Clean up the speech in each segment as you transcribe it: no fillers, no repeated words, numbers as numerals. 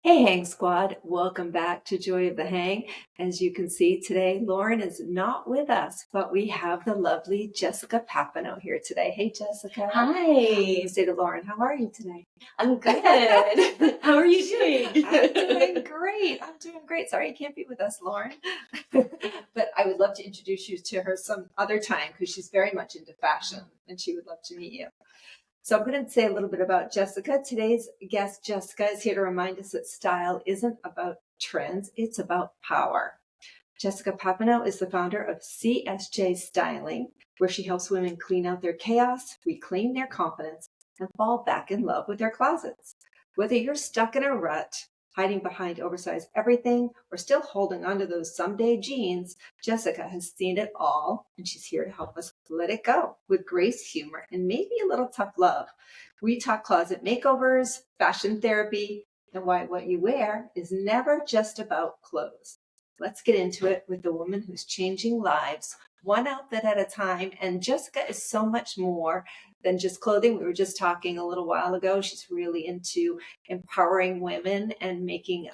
Hey, Hang Squad. Welcome back to Joy of the Hang. As you can see today, Lauren is not with us, but we have the lovely Jessica Papineau here today. Hey, Jessica. Hi. Say to Lauren, how are you today? I'm good. How are you doing? I'm doing great. I'm doing great. Sorry you can't be with us, Lauren. But I would love to introduce you to her some other time because she's very much into fashion and she would love to meet you. So I'm going to say a little bit about Jessica. Today's guest, Jessica, is here to remind us that style isn't about trends, it's about power. Jessica Papineau is the founder of CSJ Styling, where she helps women clean out their chaos, reclaim their confidence, and fall back in love with their closets. Whether you're stuck in a rut, hiding behind oversized everything, or still holding onto those someday jeans, Jessica has seen it all, and she's here to help us let it go with grace, humor, and maybe a little tough love. We talk closet makeovers, fashion therapy, and why what you wear is never just about clothes. Let's get into it with the woman who's changing lives, one outfit at a time. And Jessica is so much more than just clothing. We were just talking a little while ago. She's really into empowering women and making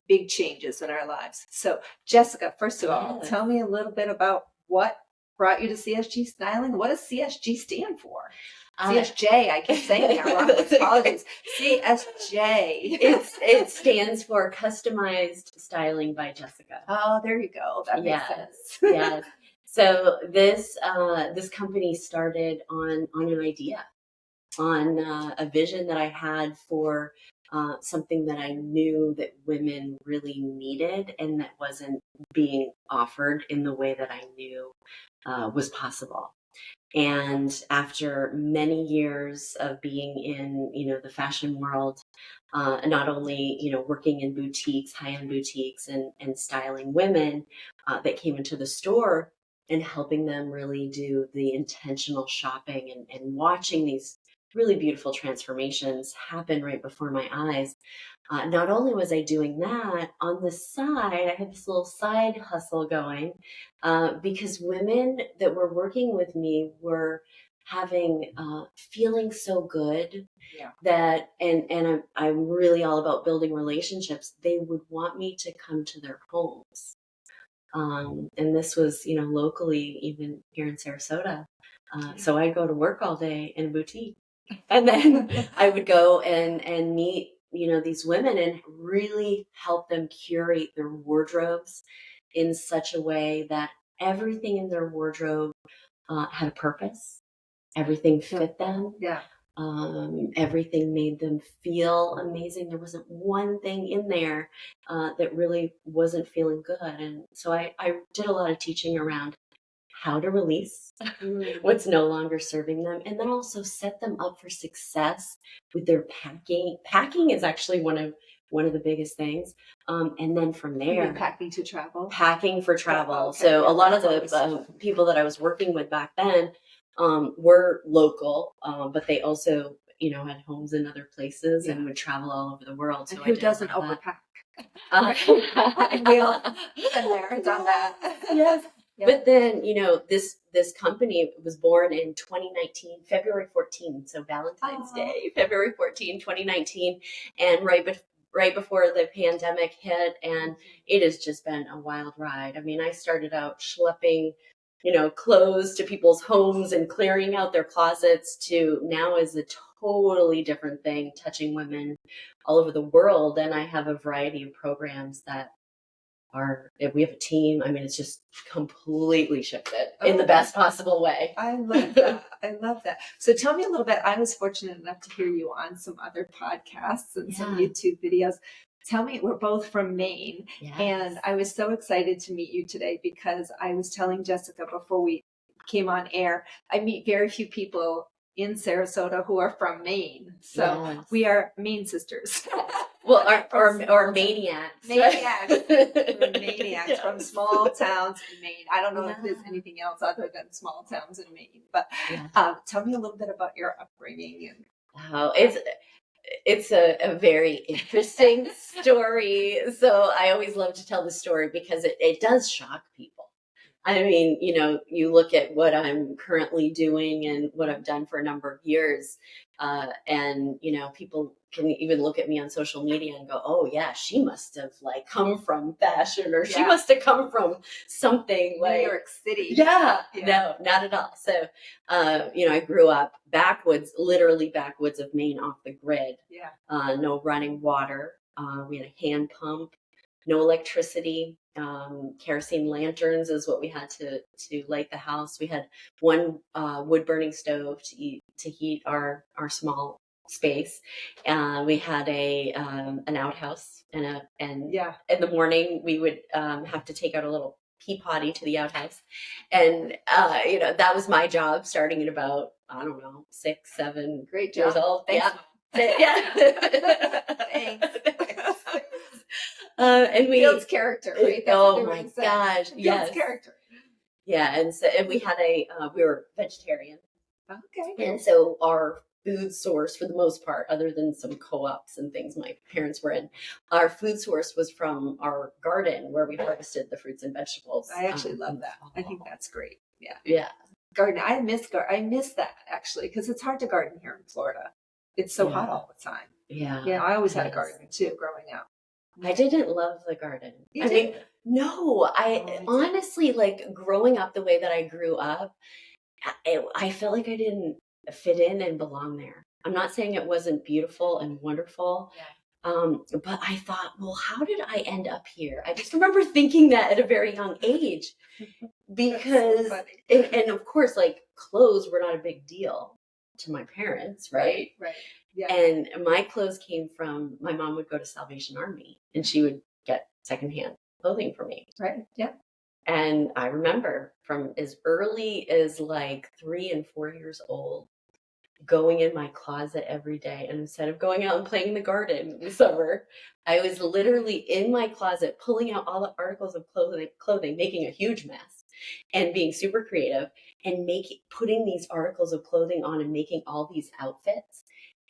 big changes in our lives. So, Jessica, first of all, tell me a little bit about what brought you to CSG Styling. What does CSG stand for? CSJ, I keep saying that wrong. Apologies. CSJ. It stands for Customized Styling by Jessica. Oh, there you go. That makes sense. Yes. So this company started on an idea, on a vision that I had for something that I knew that women really needed and that wasn't being offered in the way that I knew was possible. And after many years of being in, the fashion world, not only, working in boutiques, high-end boutiques and styling women that came into the store and helping them really do the intentional shopping and watching these really beautiful transformations happen right before my eyes. Not only was I doing that, on the side, I had this little side hustle going because women that were working with me were having feeling so good that I'm really all about building relationships. They would want me to come to their homes. And this was, locally, even here in Sarasota. So I'd go to work all day in a boutique. And then I would go and meet, these women and really help them curate their wardrobes in such a way that everything in their wardrobe had a purpose. Everything fit them. Yeah. Everything made them feel amazing. There wasn't one thing in there that really wasn't feeling good. And so I did a lot of teaching around how to release what's no longer serving them, and then also set them up for success with their packing. Packing is actually one of the biggest things. And then from there, packing to travel. Packing for travel. Oh, okay. So a lot of the people that I was working with back then were local, but they also, had homes in other places and would travel all over the world. So and who doesn't overpack? We all been there and done that. Yes. Yeah. But then, this company was born in 2019, February 14th, so Valentine's Day, February 14, 2019, and right before the pandemic hit, and it has just been a wild ride. I mean, I started out schlepping, clothes to people's homes and clearing out their closets, to now is a totally different thing, touching women all over the world. And I have a variety of programs that we have a team. I mean, it's just completely shifted in the best possible way. I love that. I love that. So tell me a little bit. I was fortunate enough to hear you on some other podcasts and some YouTube videos. Tell me, we're both from Maine, and I was so excited to meet you today because I was telling Jessica before we came on air, I meet very few people in Sarasota who are from Maine. So we are Maine sisters. Well, or maniacs. Maniacs. We're maniacs from small towns in Maine. I don't know if there's anything else other than small towns in Maine, but tell me a little bit about your upbringing. Wow, it's a very interesting story. So I always love to tell the story because it does shock people. I mean, you look at what I'm currently doing and what I've done for a number of years, and, people can even look at me on social media and go, oh yeah, she must have like come from fashion, or she Yeah. must have come from something New like York City. Yeah, Yeah. no, not at all. So, I grew up backwoods, literally backwoods of Maine, off the grid. Yeah. No running water. We had a hand pump, no electricity. Kerosene lanterns is what we had to light the house. We had one wood burning stove to heat our small space. We had an outhouse, and Yeah. in the morning we would have to take out a little pea potty to the outhouse, and that was my job, starting at about, I don't know, 6, 7 Great years job. old. Thanks, Yeah. Thanks. And we Builds character, right? That's what oh they my would say. gosh, Builds yes, character. yeah, and we had we were vegetarian, Okay. and so our food source, for the most part, other than some co-ops and things my parents were in, our food source was from our garden where we harvested the fruits and vegetables. I actually love that. I think that's great. Yeah. Yeah. Garden. I miss that actually, because it's hard to garden here in Florida. It's so hot all the time. Yeah. Yeah. I always had a garden too growing up. I didn't love the garden. You did? mean, no, I honestly, like, growing up the way that I grew up, I felt like I didn't fit in and belong there. I'm not saying it wasn't beautiful and wonderful. Yeah. But I thought, well, how did I end up here? I just remember thinking that at a very young age, because, so and of course, like, clothes were not a big deal to my parents, right? Right. Yeah. And my clothes came from, my mom would go to Salvation Army and she would get secondhand clothing for me. Right. Yeah. And I remember from as early as like 3 and 4 years old, going in my closet every day. And instead of going out and playing in the garden in the summer, I was literally in my closet pulling out all the articles of clothing, making a huge mess and being super creative, and putting these articles of clothing on and making all these outfits.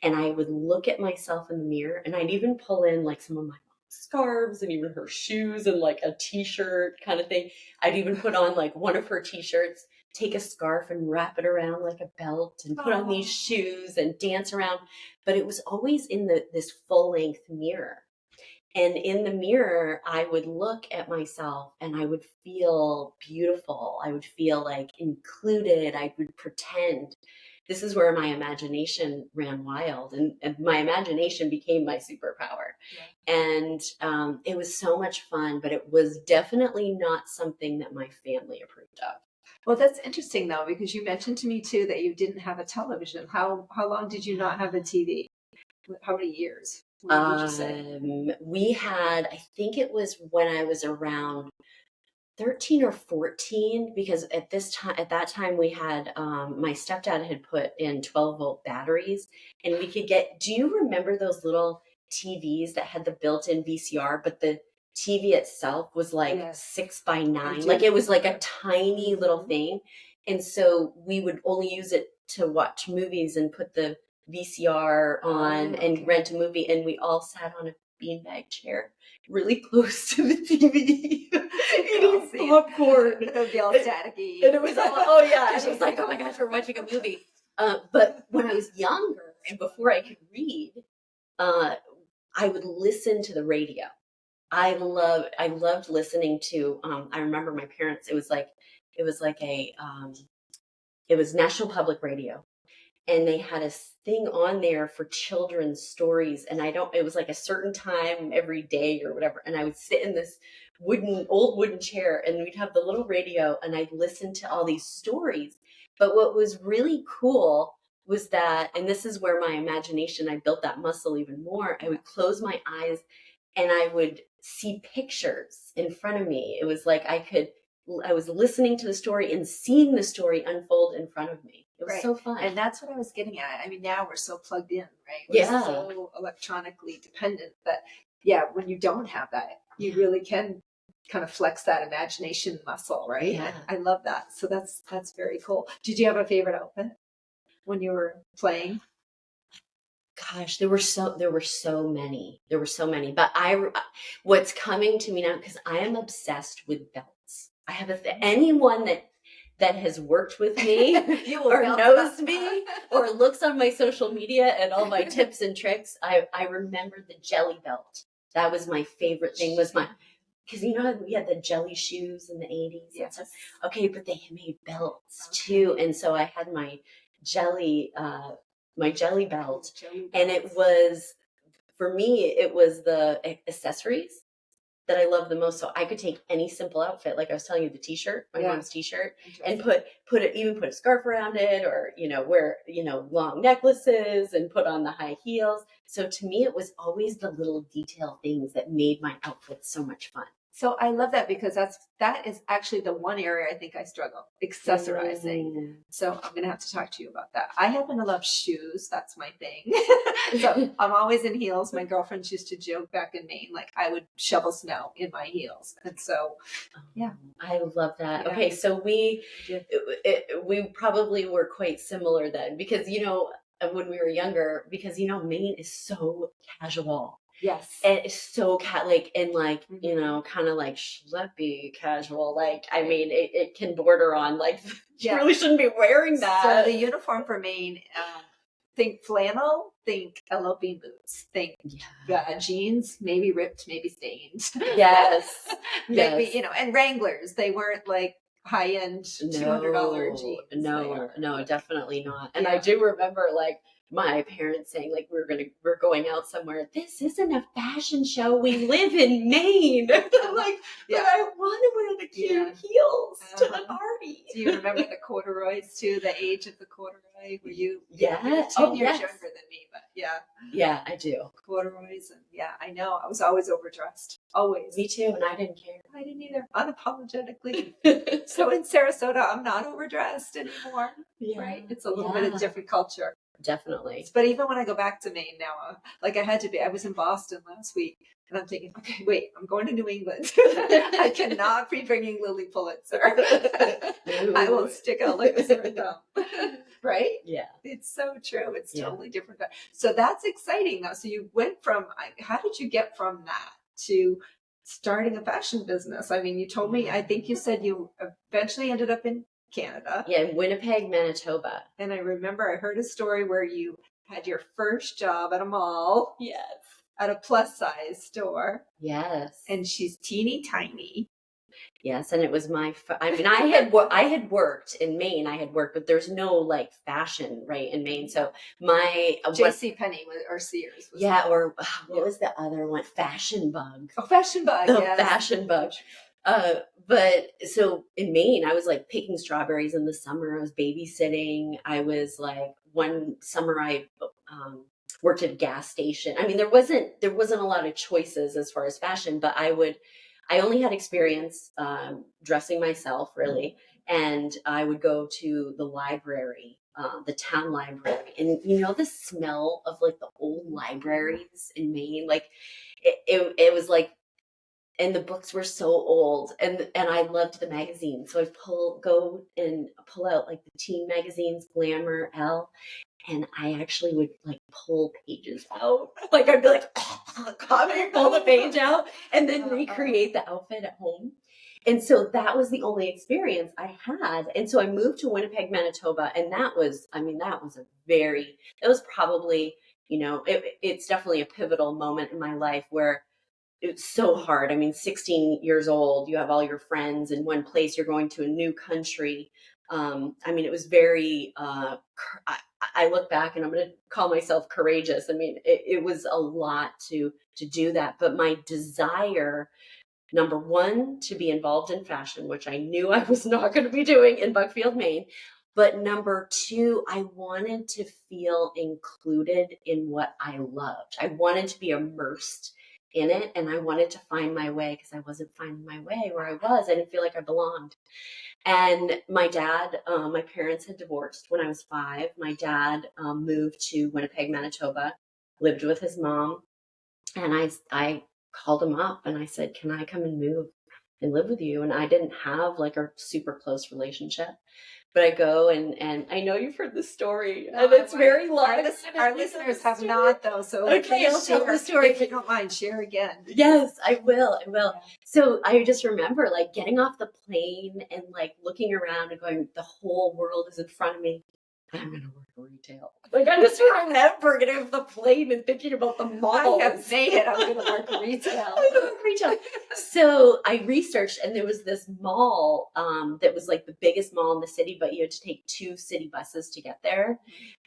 And I would look at myself in the mirror, and I'd even pull in like some of my scarves and even her shoes and like a t-shirt kind of thing. I'd even put on like one of her t-shirts, take a scarf and wrap it around like a belt, and put on these shoes and dance around. But it was always in this full-length mirror. And in the mirror, I would look at myself and I would feel beautiful. I would feel like included. I would pretend. This is where my imagination ran wild, and my imagination became my superpower. Yeah. And it was so much fun, but it was definitely not something that my family approved of. Well, that's interesting though, because you mentioned to me too that you didn't have a television. How long did you not have a TV? How many years? What would you say? We had, I think it was when I was around 13 or 14, because at that time we had, my stepdad had put in 12-volt batteries, and we could do you remember those little TVs that had the built-in VCR, but the TV itself was like 6x9, like it was like a tiny little thing. And so we would only use it to watch movies and put the VCR on and rent a movie. And we all sat on a beanbag chair really close to the TV eating popcorn. It would be all staticky. And it was all, it was like, oh my gosh, we're watching a movie. But when I was younger and before I could read, I would listen to the radio. I loved listening to, I remember my parents, it was National Public Radio. And they had a thing on there for children's stories. And it was like a certain time every day or whatever. And I would sit in this old wooden chair, and we'd have the little radio, and I'd listen to all these stories. But what was really cool was that, and this is where my imagination, I built that muscle even more. I would close my eyes and I would see pictures in front of me. It was like I was listening to the story and seeing the story unfold in front of me. It was so fun. And that's what I was getting at. I mean, now we're so plugged in, right? We're so electronically dependent that, when you don't have that, you really can kind of flex that imagination muscle, right? Yeah. I love that. So that's very cool. Did you have a favorite outfit when you were playing? Gosh, there were so many. But what's coming to me now, because I am obsessed with belts. I have anyone that that has worked with me You will or bounce knows up. me or looks on my social media and all my tips and tricks, I remember the jelly belt. That was my favorite thing, was my, because you know we had the jelly shoes in the 80s. Yes. Okay, but they made belts too. And so I had my jelly belt. And it was, for me, it was the accessories that I love the most. So I could take any simple outfit, like I was telling you, the t-shirt, my mom's t-shirt, and put a scarf around it, or, wear, long necklaces and put on the high heels. So to me, it was always the little detail things that made my outfits so much fun. So I love that, because that is actually the one area I think I struggle, accessorizing. So I'm going to have to talk to you about that. I happen to love shoes. That's my thing. So I'm always in heels. My girlfriends used to joke back in Maine, like I would shovel snow in my heels. And so, yeah. I love that. Yeah. Okay. So we probably were quite similar then, because, when we were younger, because, Maine is so casual. Yes. And it's so kind of like schleppy casual. Like, I mean, it can border on, like, you really shouldn't be wearing that. So the uniform for Maine, think flannel, think LLB boots, think jeans, maybe ripped, maybe stained. Yes. Maybe, and Wranglers. They weren't like high-end $200 jeans. No, definitely not. And I do remember, like, my parents saying, like, we're going out somewhere. This isn't a fashion show. We live in Maine. Like, but I want to wear the cute heels to the party. Do you remember the corduroys too? The age of the corduroy? Were you? Yeah. You're 10 years younger than me, but yeah. Yeah, I do. Corduroys, and I know. I was always overdressed. Always. Me too, and I didn't care. I didn't either. Unapologetically. So in Sarasota, I'm not overdressed anymore. Yeah. Right? It's a little bit of different culture. Definitely. But even when I go back to Maine now, like I was in Boston last week, and I'm thinking, okay, wait, I'm going to New England. I cannot be bringing Lily Pulitzer. I will stick out like a sore thumb. Right? Yeah. It's so true. It's totally different. So that's exciting though. So you went from, how did you get from that to starting a fashion business? I mean, you told me, I think you said you eventually ended up in Canada. Yeah, in Winnipeg, Manitoba. And I remember I heard a story where you had your first job at a mall. Yes. At a plus size store. Yes. And she's teeny tiny. Yes, and it was I had worked in Maine. But there's no like fashion right in Maine. So my JC Penney or Sears. Or what was the other one? Fashion Bug. Oh, Fashion Bug. Fashion Bug. But so in Maine, I was like picking strawberries in the summer. I was babysitting. I was like, one summer I worked at a gas station. I mean, there wasn't a lot of choices as far as fashion, but I only had experience dressing myself really. And I would go to the library, the town library, and the smell of like the old libraries in Maine, like it was like, and the books were so old, and I loved the magazines. So I'd go and pull out like the teen magazines, Glamour, Elle, and I actually would like pull pages out. Like I'd be like, copy, pull the page out, and then recreate the outfit at home. And so that was the only experience I had. And so I moved to Winnipeg, Manitoba, and that was probably, it's definitely a pivotal moment in my life where it's so hard. I mean, 16 years old, you have all your friends in one place, you're going to a new country. I mean, it was very, I look back and I'm going to call myself courageous. I mean, it was a lot to do that, but my desire, number one, to be involved in fashion, which I knew I was not going to be doing in Buckfield, Maine. But number two, I wanted to feel included in what I loved. I wanted to be immersed in it, and I wanted to find my way because I wasn't finding my way where I was. I didn't feel like I belonged. And my dad, my parents had divorced when I was 5. My dad moved to Winnipeg, Manitoba, lived with his mom, and I called him up and I said, "Can I come and move and live with you?" And I didn't have like a super close relationship, But I go and I know you've heard the story, No, and it's very long. Our listeners have not, though. So okay, I'll tell the story if you don't mind. Share again. Yes, I will. Yeah. So I just remember like getting off the plane and like looking around and going, the whole world is in front of me. I'm gonna work retail. Like I just remember getting off the plane and thinking about the malls. I have made it. I'm gonna work retail. I'm gonna work retail. So I researched, and there was this mall that was like the biggest mall in the city, but you had to take 2 city buses to get there.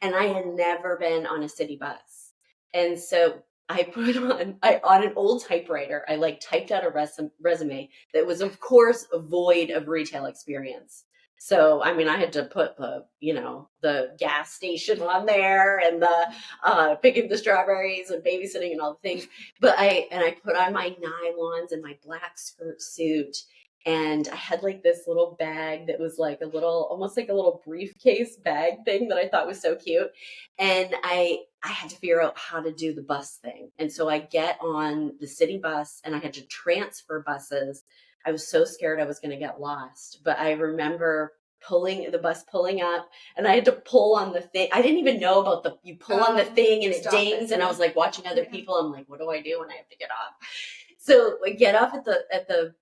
And I had never been on a city bus, and so I put on an old typewriter. I like typed out a resume that was, of course, void of retail experience. So, I mean, I had to put the gas station on there and the picking the strawberries and babysitting and all the things. But I put on my nylons and my black skirt suit. And I had like this little bag that was like almost like a little briefcase bag thing that I thought was so cute. And I had to figure out how to do the bus thing. And so I get on the city bus and I had to transfer buses. I was so scared I was going to get lost. But I remember the bus pulling up, and I had to pull on the thing. I didn't even know about you pull on the thing and it dings. And I was like watching other people. I'm like, what do I do when I have to get off? So I get off at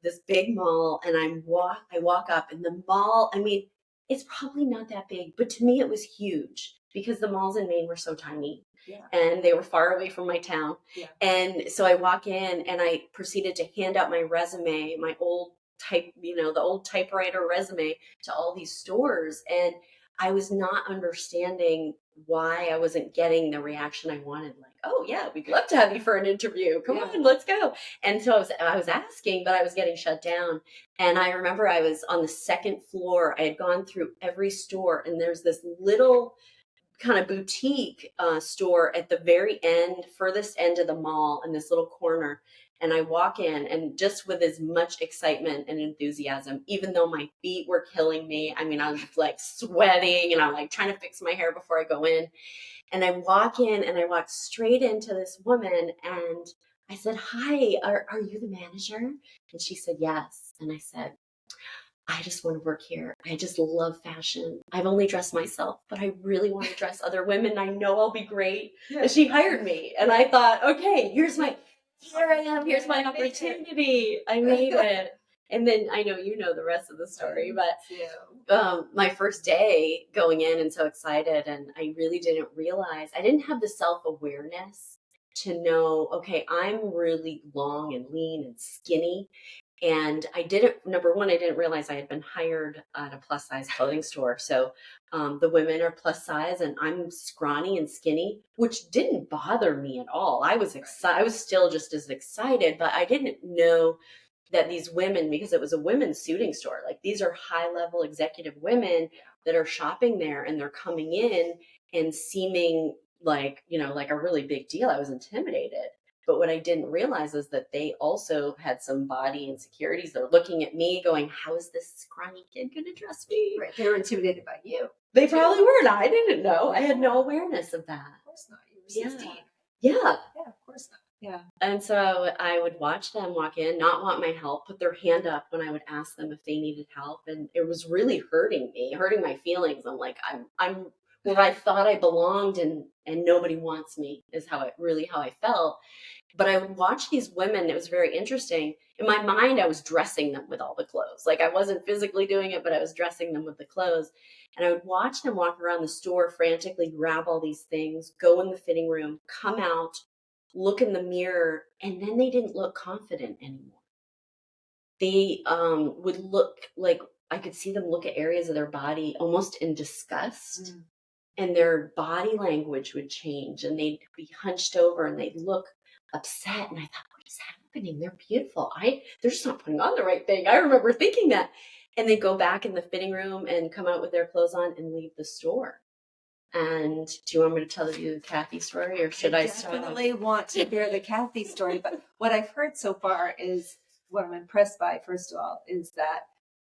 this big mall, and I walk up, and the mall, I mean, it's probably not that big, but to me it was huge because the malls in Maine were so tiny. Yeah. And they were far away from my town. Yeah. And so I walk in and I proceeded to hand out my resume, my old the old typewriter resume, to all these stores. And I was not understanding why I wasn't getting the reaction I wanted. Like, oh yeah, we'd love to have you for an interview. Come on, let's go. And so I was asking, but I was getting shut down. And I remember I was on the 2nd floor. I had gone through every store, and there's this little kind of boutique store at the very end, furthest end of the mall, in this little corner. And I walk in, and just with as much excitement and enthusiasm, even though my feet were killing me. I mean, I was like sweating, and I'm like trying to fix my hair before I go in. And I walk in, and I walk straight into this woman, and I said, hi, are you the manager? And she said, yes. And I said, I just want to work here. I just love fashion. I've only dressed myself, but I really want to dress other women. I know I'll be great. Yeah. And she hired me. And I thought, okay, here I am. Here's my opportunity. I made it. And then I know you know the rest of the story, but my first day going in and so excited, and I really didn't realize, I didn't have the self-awareness to know, okay, I'm really long and lean and skinny. And number one, I didn't realize I had been hired at a plus size clothing store. So the women are plus size and I'm scrawny and skinny, which didn't bother me at all. I was excited. I was still just as excited, but I didn't know that these women, because it was a women's suiting store, like these are high level executive women that are shopping there, and they're coming in and seeming like, like a really big deal. I was intimidated. But what I didn't realize is that they also had some body insecurities. They're looking at me going, how is this scrawny kid going to dress me? Right. They were intimidated by you. They probably were. And I didn't know. I had no awareness of that. Of course not. You were 16. Yeah. Yeah, of course not. Yeah. And so I would watch them walk in, not want my help, put their hand up when I would ask them if they needed help. And it was really hurting me, hurting my feelings. I'm like, I'm where I thought I belonged, and nobody wants me, is how I felt. But I would watch these women. It was very interesting. In my mind, I was dressing them with all the clothes. Like I wasn't physically doing it, but I was dressing them with the clothes. And I would watch them walk around the store, frantically grab all these things, go in the fitting room, come out, look in the mirror, and then they didn't look confident anymore. They would look like, I could see them look at areas of their body almost in disgust. Mm. And their body language would change, and they'd be hunched over and they'd look upset. And I thought, what is happening? They're beautiful. They're just not putting on the right thing. I remember thinking that. And they go back in the fitting room and come out with their clothes on and leave the store. And do you want me to tell you the Kathy story, or should I start? I definitely want to hear the Kathy story. But what I've heard so far is, what I'm impressed by, first of all, is that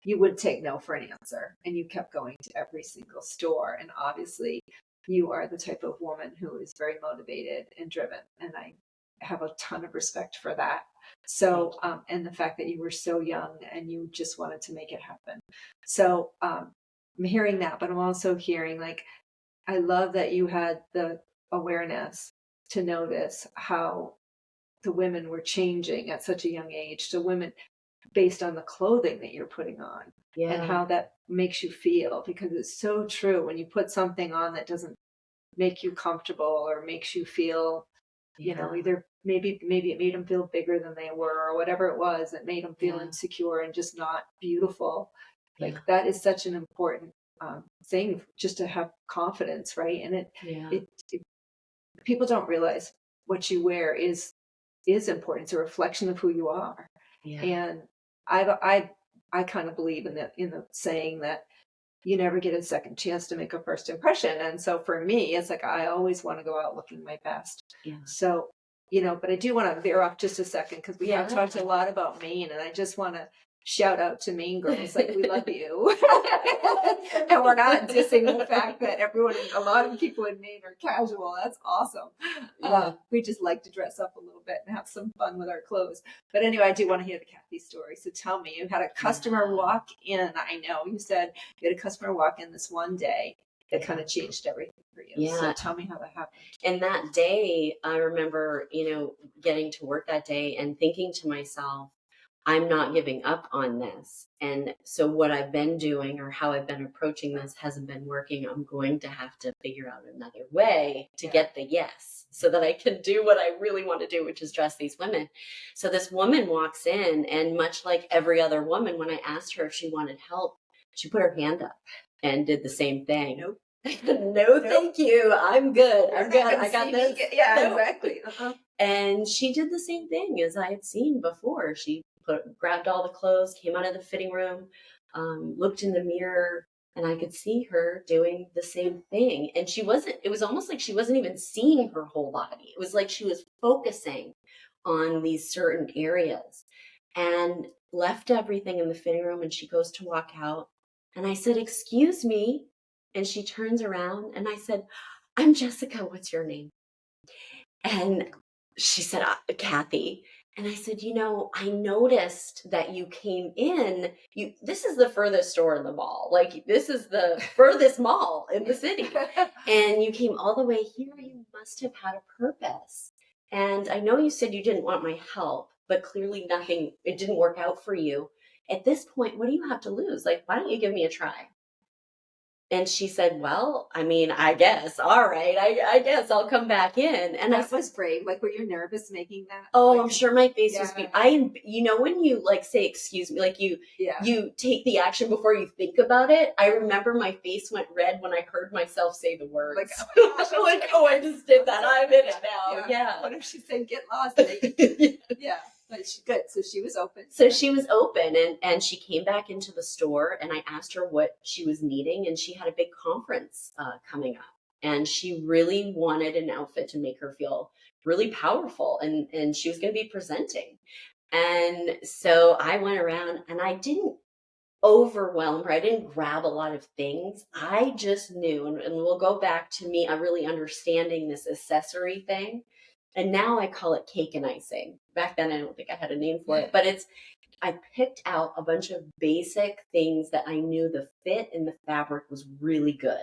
you would take no for an answer, and you kept going to every single store. And obviously you are the type of woman who is very motivated and driven. And I have a ton of respect for that. So, and the fact that you were so young and you just wanted to make it happen. So, I'm hearing that, but I'm also hearing like, I love that you had the awareness to notice how the women were changing at such a young age, to women based on the clothing that you're putting on and Yeah. how that makes you feel, because it's so true. When you put something on that doesn't make you comfortable or makes you feel, Yeah. either maybe it made them feel bigger than they were, or whatever it was that made them feel Yeah. insecure and just not beautiful. Yeah. Like that is such an important thing, just to have confidence, right? And Yeah. it people don't realize what you wear is important. It's a reflection of who you are. Yeah. And I kind of believe in the saying that you never get a second chance to make a first impression. And so for me, it's like I always want to go out looking my best. Yeah. So, but I do want to veer off just a second, because we have talked a lot about Maine, and I just want to shout out to Maine girls, like we love you. And we're not dissing the fact that a lot of people in Maine are casual. That's awesome. Yeah. We just like to dress up a little bit and have some fun with our clothes. But anyway, I do want to hear the Kathy story. So tell me, you had a customer walk in. I know you said you had a customer walk in this one day that kind of changed everything for you. Yeah. So tell me how that happened. And that day, I remember, getting to work that day and thinking to myself, I'm not giving up on this. And so what I've been doing, or how I've been approaching this, hasn't been working. I'm going to have to figure out another way to get the yes, so that I can do what I really want to do, which is dress these women. So this woman walks in, and much like every other woman, when I asked her if she wanted help, she put her hand up and did the same thing. Nope. No, thank you. I'm good. I'm good. I got this. Yeah, exactly. And she did the same thing as I had seen before. She grabbed all the clothes, came out of the fitting room, looked in the mirror, and I could see her doing the same thing. And it was almost like she wasn't even seeing her whole body. It was like she was focusing on these certain areas, and left everything in the fitting room, and she goes to walk out. And I said, "Excuse me." And she turns around, and I said, "I'm Jessica. What's your name?" And she said, "Kathy." And I said, I noticed that you came in. This is the furthest store in the mall. Like, this is the furthest mall in the city. And you came all the way here. You must have had a purpose. And I know you said you didn't want my help, but clearly it didn't work out for you. At this point, what do you have to lose? Like, why don't you give me a try? And she said, "Well, I mean, I guess. All right. I guess I'll come back in." And that was brave. Like, were you nervous making that? Oh, like, I'm sure my face was beat. When you like say, "Excuse me," like you take the action before you think about it. I remember my face went red when I heard myself say the words. Like, oh my gosh, I just did that. I'm in it now. Yeah. What if she said, "Get lost"? Yeah. But good. So she was open. So she was open, and she came back into the store, and I asked her what she was needing, and she had a big conference coming up, and she really wanted an outfit to make her feel really powerful, and she was going to be presenting. And so I went around, and I didn't overwhelm her. I didn't grab a lot of things. I just knew, and we'll go back to me really understanding this accessory thing. And now I call it cake and icing. Back then, I don't think I had a name for it, but I picked out a bunch of basic things that I knew the fit and the fabric was really good.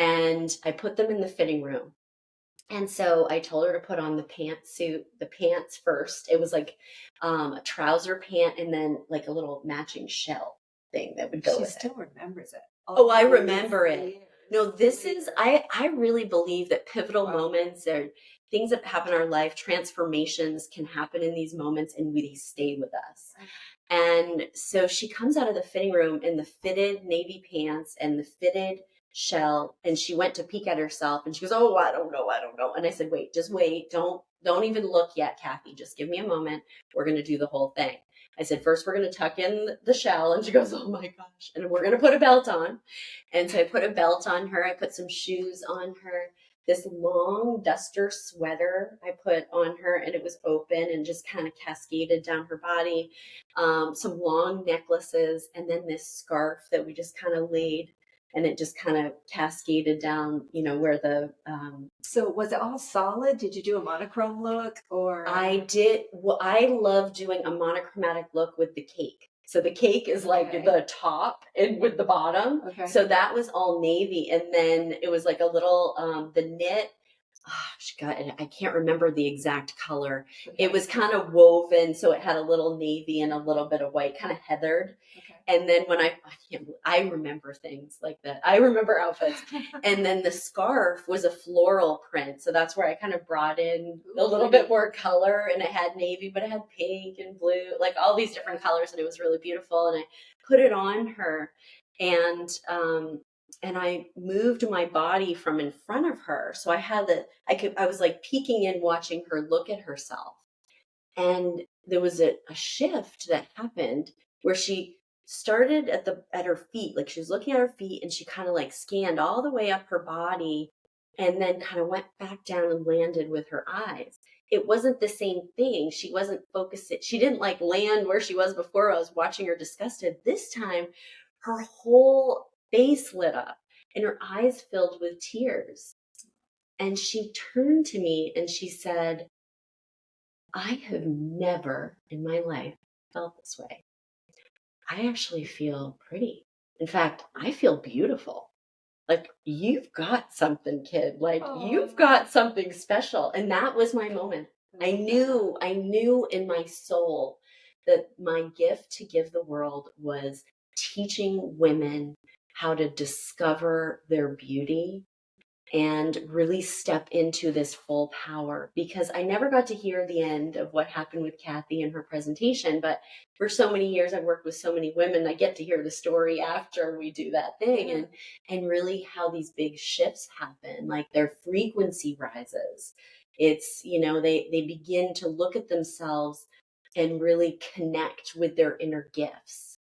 And I put them in the fitting room. And so I told her to put on the pants first. It was like a trouser pant, and then like a little matching shell thing that would go with it. She still remembers it. Oh, I remember it. No, I really believe that pivotal moments or things that happen in our life, transformations can happen in these moments, and they stay with us. And so she comes out of the fitting room in the fitted navy pants and the fitted shell, and she went to peek at herself, and she goes, "Oh, I don't know." And I said, "Wait, just wait. Don't even look yet, Kathy. Just give me a moment. We're going to do the whole thing." I said, "First, we're going to tuck in the shell." And she goes, "Oh my gosh." And we're going to put a belt on. And so I put a belt on her. I put some shoes on her. This long duster sweater I put on her, and it was open and just kind of cascaded down her body. Some long necklaces, and then this scarf that we just kind of laid, and it just kind of cascaded down, where the... So was it all solid? Did you do a monochrome look, or? I did. Well, I love doing a monochromatic look with the cake. So the cake is like Okay. the top and with the bottom. Okay. So that was all navy. And then it was like a little, the knit, God, I can't remember the exact color. Okay. It was kind of woven. So it had a little navy and a little bit of white, kind of heathered. Okay. And then when I remember things like that. I remember outfits. And then the scarf was a floral print. So that's where I kind of brought in a little bit more color, and it had navy, but it had pink and blue, like all these different colors. And it was really beautiful. And I put it on her, and I moved my body from in front of her. So I was like peeking in, watching her look at herself. And there was a shift that happened where she started at her feet, like she was looking at her feet, and she kind of like scanned all the way up her body and then kind of went back down and landed with her eyes. It wasn't the same thing. She wasn't focusing. She didn't like land where she was before. I was watching her disgusted. This time, her whole face lit up and her eyes filled with tears. And she turned to me and she said, I have never in my life felt this way. I actually feel pretty. In fact, I feel beautiful. Like, you've got something, kid. Like, you've got something special. And that was my moment. I knew in my soul that my gift to give the world was teaching women how to discover their beauty and really step into this full power, because I never got to hear the end of what happened with Kathy and her presentation. But for so many years, I've worked with so many women. I get to hear the story after we do that thing, and really how these big shifts happen, like their frequency rises. It's, they begin to look at themselves and really connect with their inner gifts.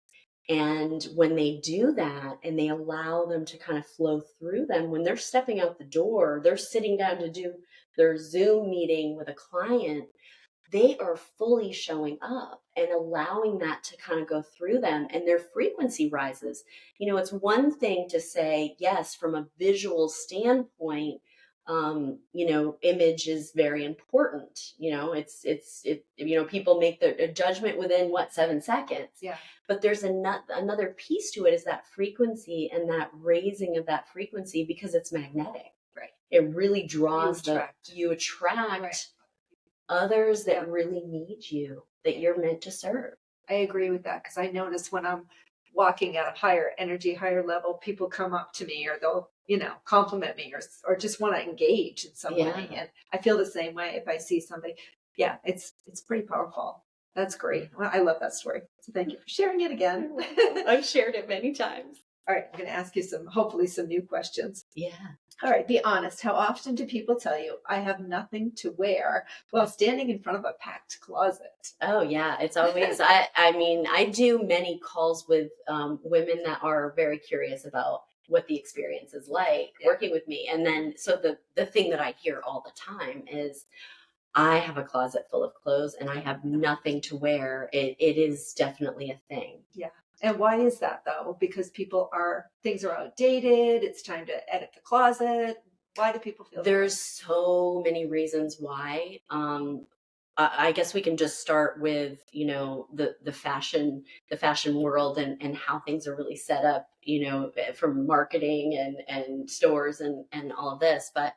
And when they do that and they allow them to kind of flow through them, when they're stepping out the door, they're sitting down to do their Zoom meeting with a client, they are fully showing up and allowing that to kind of go through them, and their frequency rises. It's one thing to say, yes, from a visual standpoint, image is very important. People make a judgment within 7 seconds. Yeah. But there's another piece to it, is that frequency and that raising of that frequency, because it's magnetic. Right. It really draws you attract right. others that really need you, that you're meant to serve. I agree with that, because I notice when I'm walking at a higher energy, higher level, people come up to me, or they'll, compliment me, or just want to engage in some way. And I feel the same way if I see somebody. Yeah, it's pretty powerful. That's great. Well, I love that story. So thank you for sharing it again. I've shared it many times. All right, I'm going to ask you hopefully some new questions. Yeah. All right, be honest. How often do people tell you, I have nothing to wear, while standing in front of a packed closet? Oh, yeah. It's always, I do many calls with women that are very curious about what the experience is like working with me. And then, so the thing that I hear all the time is, I have a closet full of clothes and I have nothing to wear. It is definitely a thing. Yeah. And why is that, though? Because things are outdated. It's time to edit the closet. Why do people feel there's so many reasons why? I guess we can just start with, the fashion world and how things are really set up, from marketing and stores and all of this. But,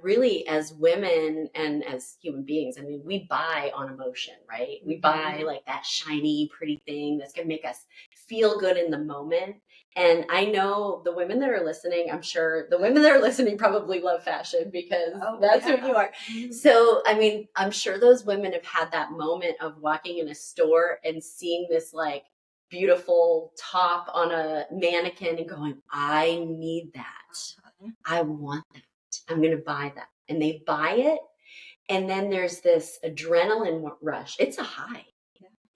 really as women and as human beings, we buy on emotion, right? We buy like that shiny, pretty thing that's going to make us feel good in the moment. And I know the women that are listening, I'm sure the women that are listening probably love fashion, because that's who you are. So, I'm sure those women have had that moment of walking in a store and seeing this like beautiful top on a mannequin and going, I need that. I want that. I'm going to buy that. And they buy it. And then there's this adrenaline rush. It's a high.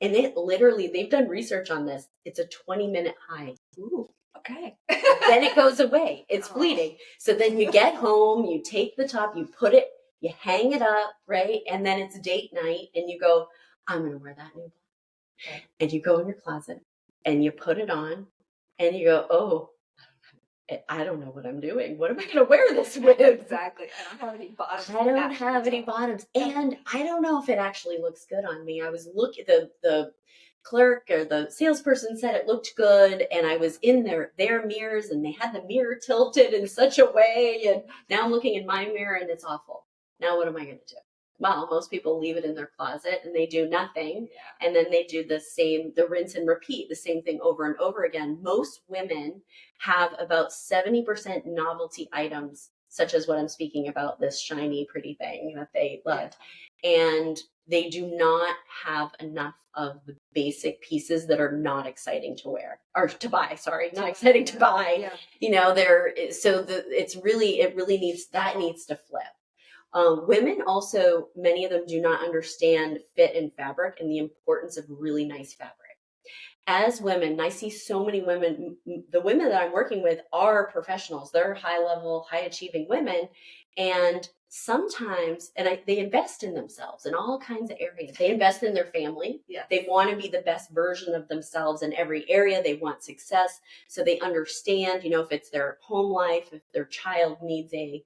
And they've done research on this. It's a 20-minute high. Ooh, okay. Then it goes away. It's fleeting. So then you get home, you take the top, you put it, you hang it up, right? And then it's date night and you go, I'm going to wear that new bra. Okay. And you go in your closet and you put it on and you go, oh, I don't know what I'm doing. What am I going to wear this with? Exactly. I don't have any bottoms. I don't have any bottoms. And I don't know if it actually looks good on me. I was looking, the clerk or the salesperson said it looked good. And I was in their mirrors and they had the mirror tilted in such a way. And now I'm looking in my mirror and it's awful. Now what am I going to do? Well, most people leave it in their closet and they do nothing. Yeah. And then they do the rinse and repeat, the same thing over and over again. Most women have about 70% novelty items, such as what I'm speaking about, this shiny, pretty thing that they love. Yeah. And they do not have enough of the basic pieces that are not exciting to wear or to buy. Sorry, not exciting to buy. Yeah. You know, it really needs to flip. Women also, many of them do not understand fit and fabric and the importance of really nice fabric. As women, I see so many women, the women that I'm working with are professionals. They're high level, high achieving women. And sometimes, they invest in themselves in all kinds of areas. They invest in their family. Yes. They want to be the best version of themselves in every area. They want success. So they understand, if it's their home life, if their child needs a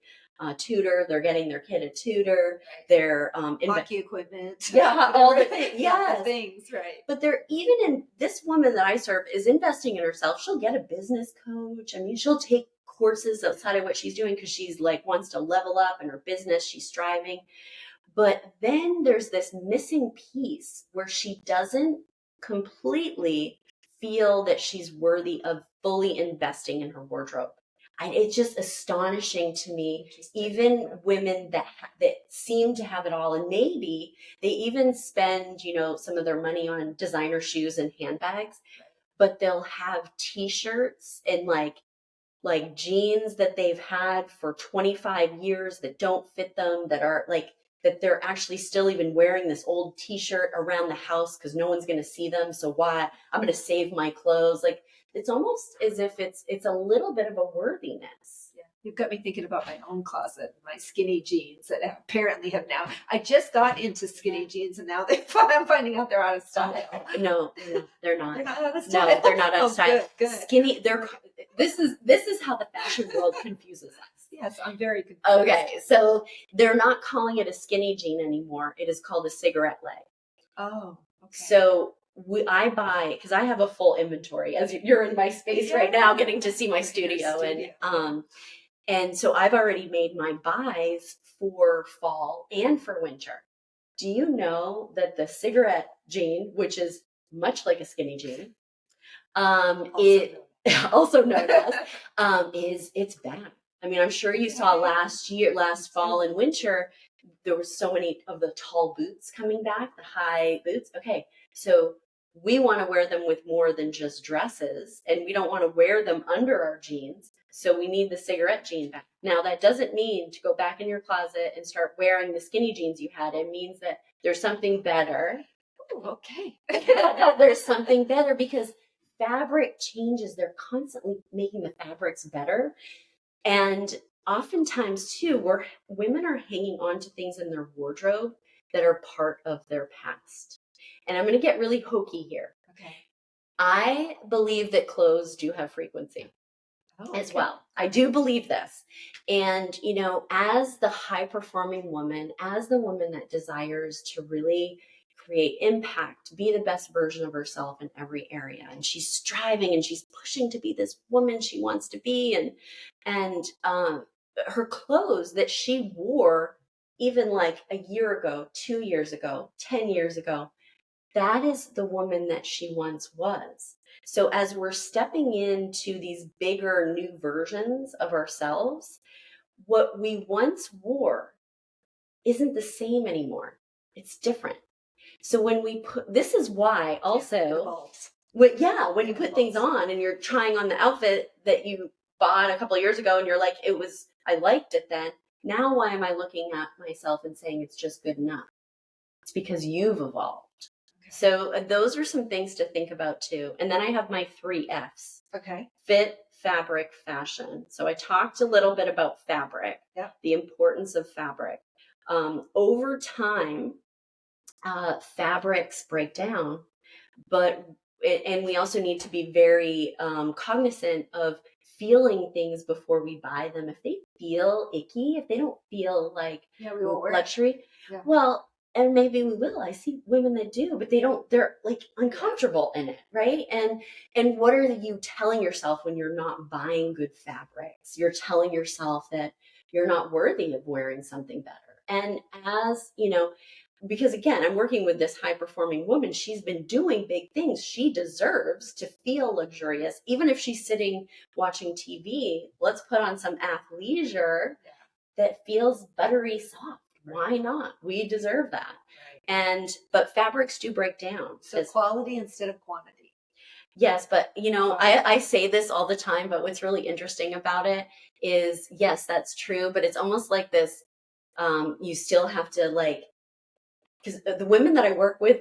tutor, they're getting their kid a tutor, their hockey equipment, all the things, things, right? But they're even in this woman that I serve is investing in herself. She'll get a business coach. I mean, she'll take courses outside of what she's doing because she's wants to level up in her business. She's striving, but then there's this missing piece where she doesn't completely feel that she's worthy of fully investing in her wardrobe. It's just astonishing to me, even women that seem to have it all. And maybe they even spend, some of their money on designer shoes and handbags, but they'll have t-shirts and like jeans that they've had for 25 years that don't fit them, that are that they're actually still even wearing this old t-shirt around the house because no one's going to see them. So why? I'm going to save my clothes. It's almost as if it's a little bit of a worthiness. Yeah. You've got me thinking about my own closet, my skinny jeans that apparently have now. I just got into skinny jeans and now I'm finding out they're out of style. No, they're not. They're not out of style. No, they're not out of style. Good. Skinny. This is how the fashion world confuses us. Yes, I'm very confused. Okay, so they're not calling it a skinny jean anymore. It is called a cigarette leg. Oh, okay. So I buy, because I have a full inventory, as you're in my space right now, getting to see my studio. And so I've already made my buys for fall and for winter. Do you know that the cigarette jean, which is much like a skinny jean, also known as, it's bad. I mean, I'm sure you saw last fall and winter, there were so many of the tall boots coming back, the high boots. Okay, so we want to wear them with more than just dresses, and we don't want to wear them under our jeans. So we need the cigarette jean back. Now, that doesn't mean to go back in your closet and start wearing the skinny jeans you had. It means that there's something better. Ooh, okay. There's something better because fabric changes. They're constantly making the fabrics better. And oftentimes, too, women are hanging on to things in their wardrobe that are part of their past. And I'm going to get really hokey here. Okay. I believe that clothes do have frequency as well. I do believe this. And, as the high-performing woman, as the woman that desires to really create impact, be the best version of herself in every area, and she's striving and she's pushing to be this woman she wants to be, and her clothes that she wore even a year ago, 2 years ago, 10 years ago, that is the woman that she once was. So as we're stepping into these bigger new versions of ourselves, what we once wore isn't the same anymore. It's different. So when this is why also, when you put things on and you're trying on the outfit that you bought a couple of years ago and you're like, I liked it then. Now why am I looking at myself and saying it's just good enough? It's because you've evolved. So those are some things to think about too. And then I have my 3 Fs. Okay. Fit, fabric, fashion. So I talked a little bit about fabric, the importance of fabric. Over time, fabrics break down, and we also need to be very cognizant of feeling things before we buy them. If they feel icky, if they don't feel like we won't wear luxury, Yeah. well, and maybe we will. I see women that do, but they're like uncomfortable in it, right? And what are you telling yourself when you're not buying good fabrics? You're telling yourself that you're not worthy of wearing something better. And as, because again, I'm working with this high performing woman. She's been doing big things. She deserves to feel luxurious. Even if she's sitting watching TV, let's put on some athleisure that feels buttery soft. Why not? We deserve that. Right. But fabrics do break down. So quality instead of quantity. Yes, but I say this all the time, but what's really interesting about it is, yes, that's true, but it's almost like this, you still have to because the women that I work with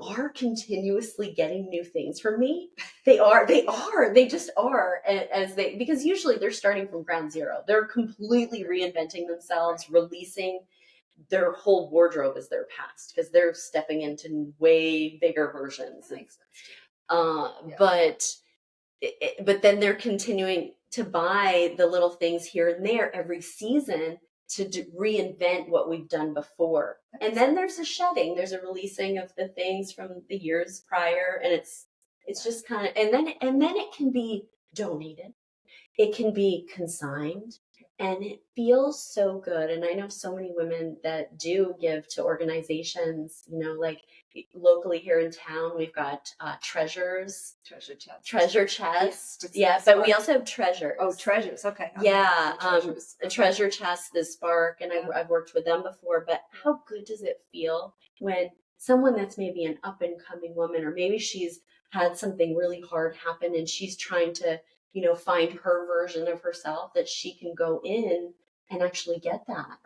are continuously getting new things from me. They just are, because usually they're starting from ground zero. They're completely reinventing themselves, releasing their whole wardrobe as their past, because they're stepping into way bigger versions. But then they're continuing to buy the little things here and there every season to reinvent what we've done before. And then there's a shedding, there's a releasing of the things from the years prior, and it's just kind of, and then it can be donated, it can be consigned, and it feels so good. And I know so many women that do give to organizations, like locally here in town, we've got treasure chest. Yeah, but we also have treasures. Oh, treasures. Okay. Yeah. A treasure chest is Spark, and I've worked with them before, but how good does it feel when someone that's maybe an up and coming woman, or maybe she's had something really hard happen and she's trying to, find her version of herself, that she can go in and actually get that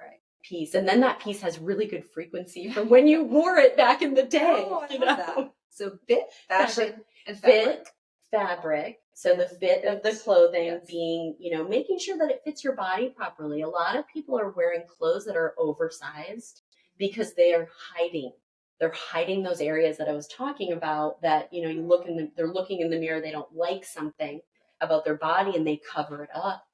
piece. And then that piece has really good frequency from when you wore it back in the day. Oh, I love that. So fit, fashion, and fabric. So the fit of the clothing being, making sure that it fits your body properly. A lot of people are wearing clothes that are oversized because they are hiding. They're hiding those areas that I was talking about, that, they're looking in the mirror, they don't like something about their body and they cover it up.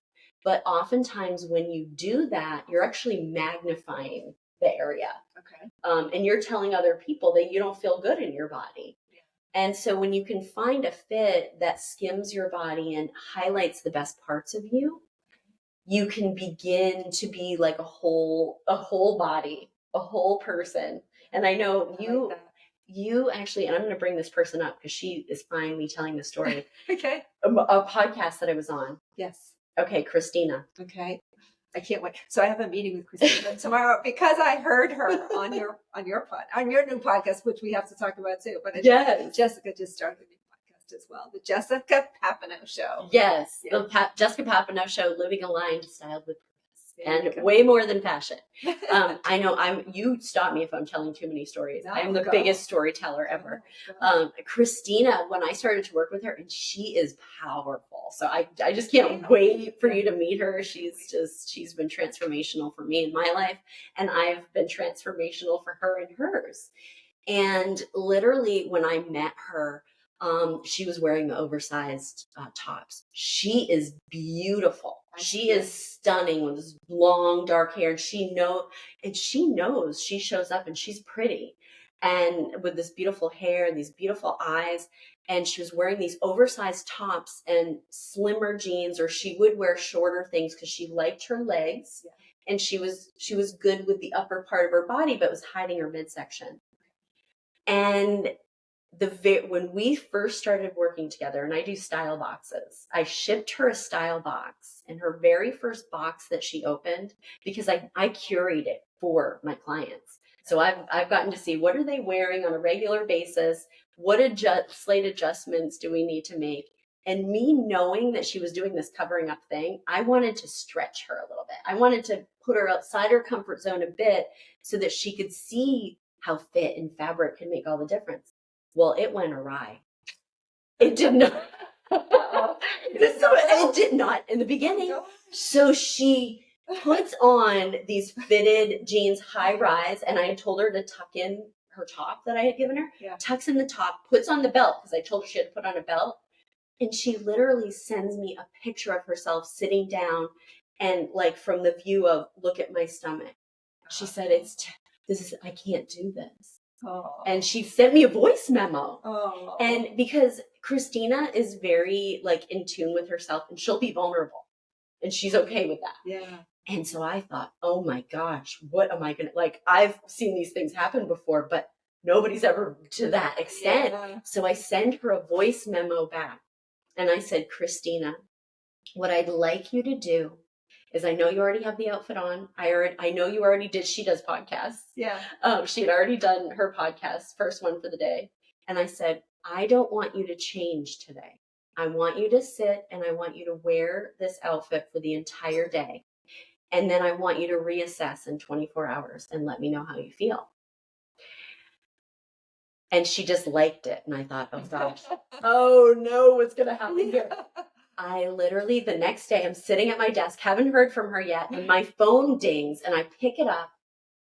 But oftentimes when you do that, you're actually magnifying the area. Okay. And you're telling other people that you don't feel good in your body. Yeah. And so when you can find a fit that skims your body and highlights the best parts of you, you can begin to be like a whole body, a whole person. And I know you actually, and I'm going to bring this person up because she is finally telling the story. Okay. A podcast that I was on. Yes. Okay, Christina. Okay. I can't wait. So I have a meeting with Christina tomorrow because I heard her on your new podcast, which we have to talk about too. But Jessica just started a new podcast as well, the Jessica Papineau Show. Yes, the Jessica Papineau Show, living aligned, styled with purpose, and way more than fashion. I know you stop me if I'm telling too many stories. No, I'm the biggest storyteller ever. Christina, when I started to work with her, and she is powerful. So I just can't wait for you to meet her. She's been transformational for me in my life, and I've been transformational for her in hers. And literally when I met her, she was wearing the oversized tops. She is beautiful. She is stunning with this long dark hair, and she knows she shows up and she's pretty, and with this beautiful hair and these beautiful eyes. And she was wearing these oversized tops and slimmer jeans, or she would wear shorter things because she liked her legs. Yeah. And she was good with the upper part of her body, but was hiding her midsection. And when we first started working together, and I do style boxes, I shipped her a style box, and her very first box that she opened, because I curate it for my clients. So I've gotten to see, what are they wearing on a regular basis? What slight adjustments do we need to make? And me knowing that she was doing this covering up thing, I wanted to stretch her a little bit. I wanted to put her outside her comfort zone a bit so that she could see how fit and fabric can make all the difference. Well, it went awry. It did not. It did not in the beginning. So she puts on these fitted jeans, high rise, and I told her to tuck in her top that I had given her. Yeah. Tucks in the top, puts on the belt, because I told her she had to put on a belt. And she literally sends me a picture of herself sitting down and like from the view of, look at my stomach. She said, I can't do this. Oh. And she sent me a voice memo. Oh. And because Christina is very like in tune with herself and she'll be vulnerable and she's okay with that. Yeah. And so I thought, oh my gosh, what am I going to, like, I've seen these things happen before, but nobody's ever to that extent. Yeah. So I send her a voice memo back and I said, Christina, what I'd like you to do is, I know you already have the outfit on. I know you already did. She does podcasts. Yeah. She had already done her podcast, first one for the day. And I said, I don't want you to change today. I want you to sit and I want you to wear this outfit for the entire day. And then I want you to reassess in 24 hours and let me know how you feel. And she just liked it. And I thought, oh gosh, oh no, what's going to happen here? I literally, the next day, I'm sitting at my desk, haven't heard from her yet, and my phone dings, and I pick it up,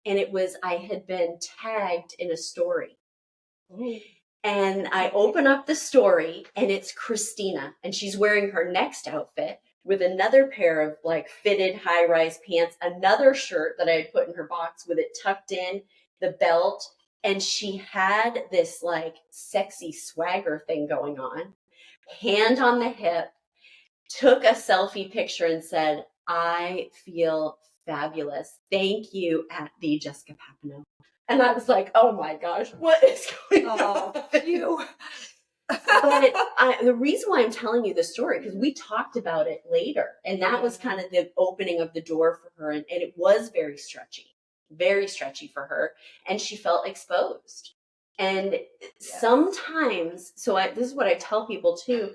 and I had been tagged in a story. And I open up the story, and it's Christina, and she's wearing her next outfit with another pair of like fitted high-rise pants, another shirt that I had put in her box with it tucked in, the belt, and she had this like sexy swagger thing going on, hand on the hip, took a selfie picture and said, I feel fabulous. Thank you at the Jessica Papineau. And I was like, oh my gosh, what is going on? You. But the reason why I'm telling you this story, because we talked about it later, and that was kind of the opening of the door for her. And it was very stretchy for her. And she felt exposed. And sometimes, this is what I tell people too,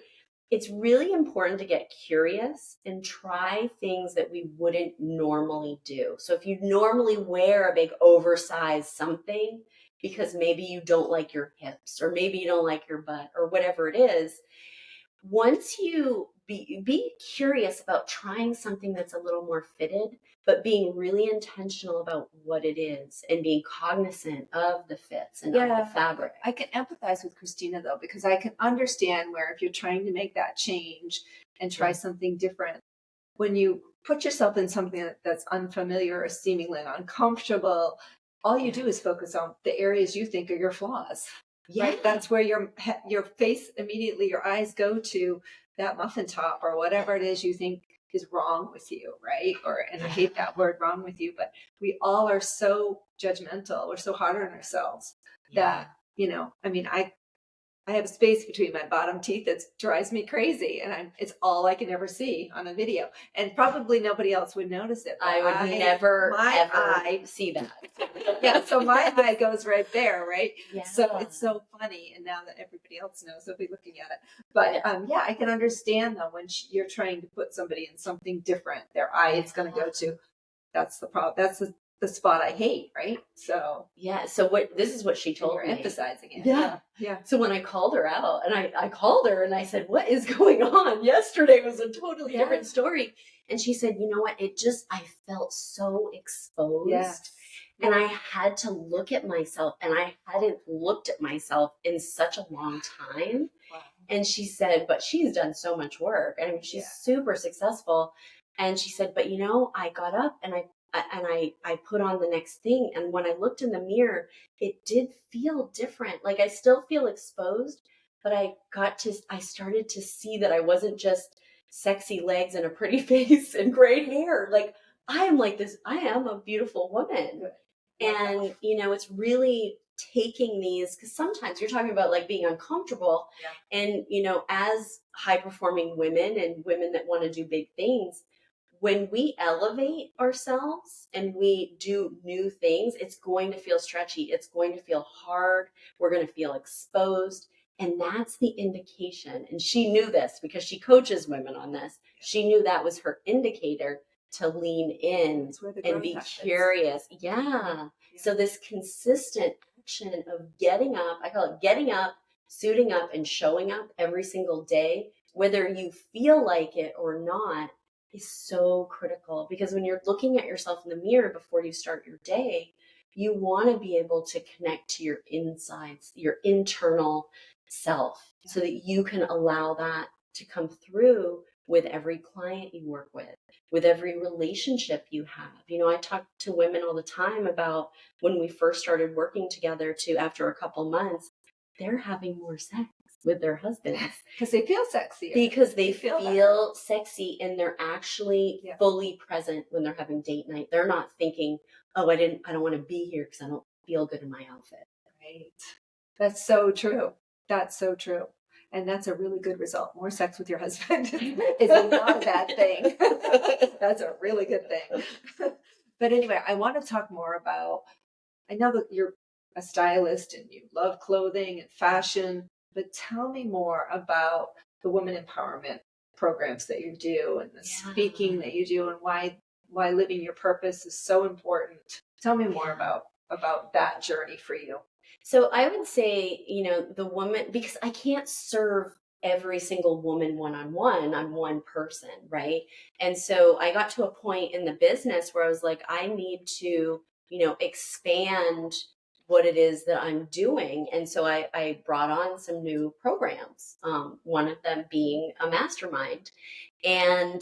it's really important to get curious and try things that we wouldn't normally do. So if you normally wear a big oversized something because maybe you don't like your hips or maybe you don't like your butt or whatever it is, once you be curious about trying something that's a little more fitted, but being really intentional about what it is and being cognizant of the fits and of the fabric. I can empathize with Christina though, because I can understand where if you're trying to make that change and try something different, when you put yourself in something that's unfamiliar or seemingly uncomfortable, all you do is focus on the areas you think are your flaws. Yeah. Right? That's where your face immediately, your eyes go to that muffin top or whatever it is you think is wrong with you, right? And I hate that word, wrong with you, but we all are so judgmental. We're so hard on ourselves that, I have space between my bottom teeth that drives me crazy, and it's all I can ever see on a video, and probably nobody else would notice it. I would never ever see that. Yeah, so my eye goes right there, right? Yeah. So it's so funny, and now that everybody else knows, they'll be looking at it. But I can understand though when you're trying to put somebody in something different, their eye is going to go to. That's the problem. That's the spot I hate, right? So so this is what she told me. You're emphasizing it. Yeah. So when I called her out, and I called her and I said, what is going on? Yesterday was a totally different story. And she said, you know what? I felt so exposed. Yes. And I had to look at myself, and I hadn't looked at myself in such a long time. Wow. And she said, but she's done so much work. I mean, she's super successful. And she said, but I got up and I put on the next thing. And when I looked in the mirror, it did feel different. Like I still feel exposed, but I started to see that I wasn't just sexy legs and a pretty face and great hair. Like I am like this. I am a beautiful woman. And, it's really taking these, because sometimes you're talking about like being uncomfortable and, as high performing women and women that want to do big things, when we elevate ourselves and we do new things, it's going to feel stretchy. It's going to feel hard. We're going to feel exposed. And that's the indication. And she knew this because she coaches women on this. She knew that was her indicator to lean in and be curious. Yeah. So this consistent action of getting up, I call it getting up, suiting up, and showing up every single day, whether you feel like it or not, is so critical. Because when you're looking at yourself in the mirror before you start your day, you want to be able to connect to your insides, your internal self, so that you can allow that to come through with every client you work with every relationship you have. I talk to women all the time about when we first started working together to after a couple months, they're having more sex with their husbands because they feel sexier. Because they feel sexy, and they're actually Yeah. fully present when they're having date night. They're not thinking, oh, I don't want to be here because I don't feel good in my outfit. Right. That's so true. That's so true. And that's a really good result. More sex with your husband is not a bad thing. That's a really good thing. But anyway, I want to talk more about, I know that you're a stylist and you love clothing and fashion, but tell me more about the women empowerment programs that you do and the speaking that you do, and why living your purpose is so important. Tell me more about that journey for you. So I would say, the woman, because I can't serve every single woman one-on-one. I'm one person, right? And so I got to a point in the business where I was like, I need to, expand what it is that I'm doing. And so I brought on some new programs, one of them being a mastermind. And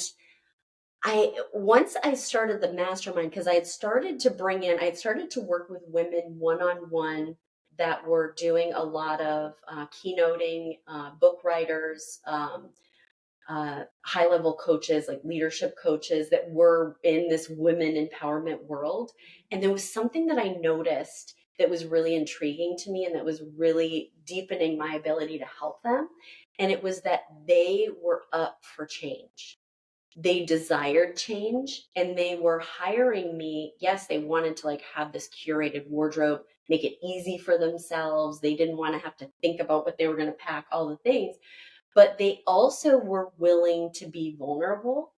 once I started the mastermind, because I had started to work with women one-on-one that were doing a lot of keynoting, book writers, high-level coaches, like leadership coaches that were in this women empowerment world. And there was something that I noticed that was really intriguing to me and that was really deepening my ability to help them. And it was that they were up for change. They desired change, and they were hiring me. Yes, they wanted to have this curated wardrobe, make it easy for themselves. They didn't want to have to think about what they were going to pack, all the things. But they also were willing to be vulnerable,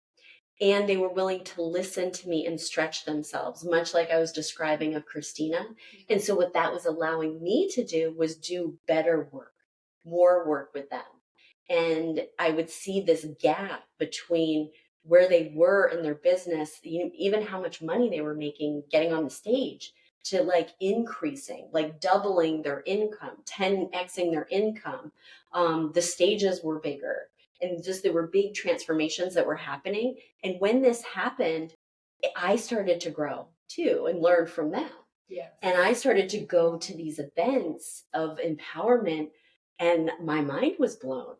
and they were willing to listen to me and stretch themselves, much like I was describing of Christina. And so what that was allowing me to do was do better work, more work with them. And I would see this gap between where they were in their business, even how much money they were making getting on the stage, to increasing, doubling their income, 10xing their income. The stages were bigger, and just there were big transformations that were happening. And when this happened, I started to grow too and learn from them. Yes. And I started to go to these events of empowerment, and my mind was blown.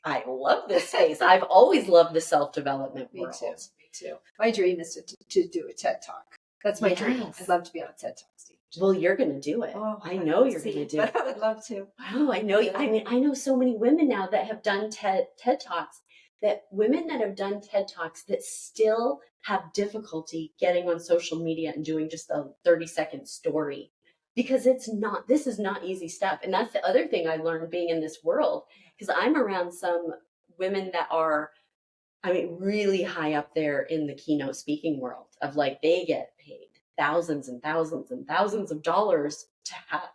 I love this space. I've always loved the self-development world. Me too. My dream is to do a TED Talk. That's my dream. I'd love to be on a TED Talk stage. Well, you're going to do it. Oh, I know you're going to do it. I would love to. Oh, I know. Yeah. I mean, I know so many women now that have done TED Talks, that women that have done TED Talks that still have difficulty getting on social media and doing just a 30-second story, because this is not easy stuff. And that's the other thing I learned being in this world, because I'm around some women that are, really high up there in the keynote speaking world of they get paid thousands and thousands and thousands of dollars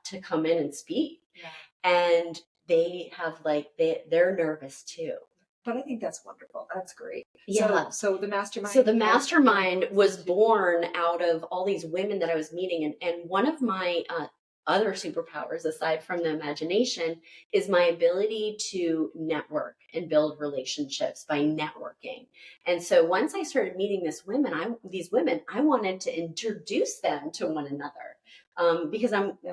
to come in and speak. Yeah. And they have they're nervous too. But I think that's wonderful. That's great. Yeah. So the mastermind. So the mastermind was born out of all these women that I was meeting. And one of my other superpowers, aside from the imagination, is my ability to network and build relationships by networking. And so once I started meeting these women, I wanted to introduce them to one another. Because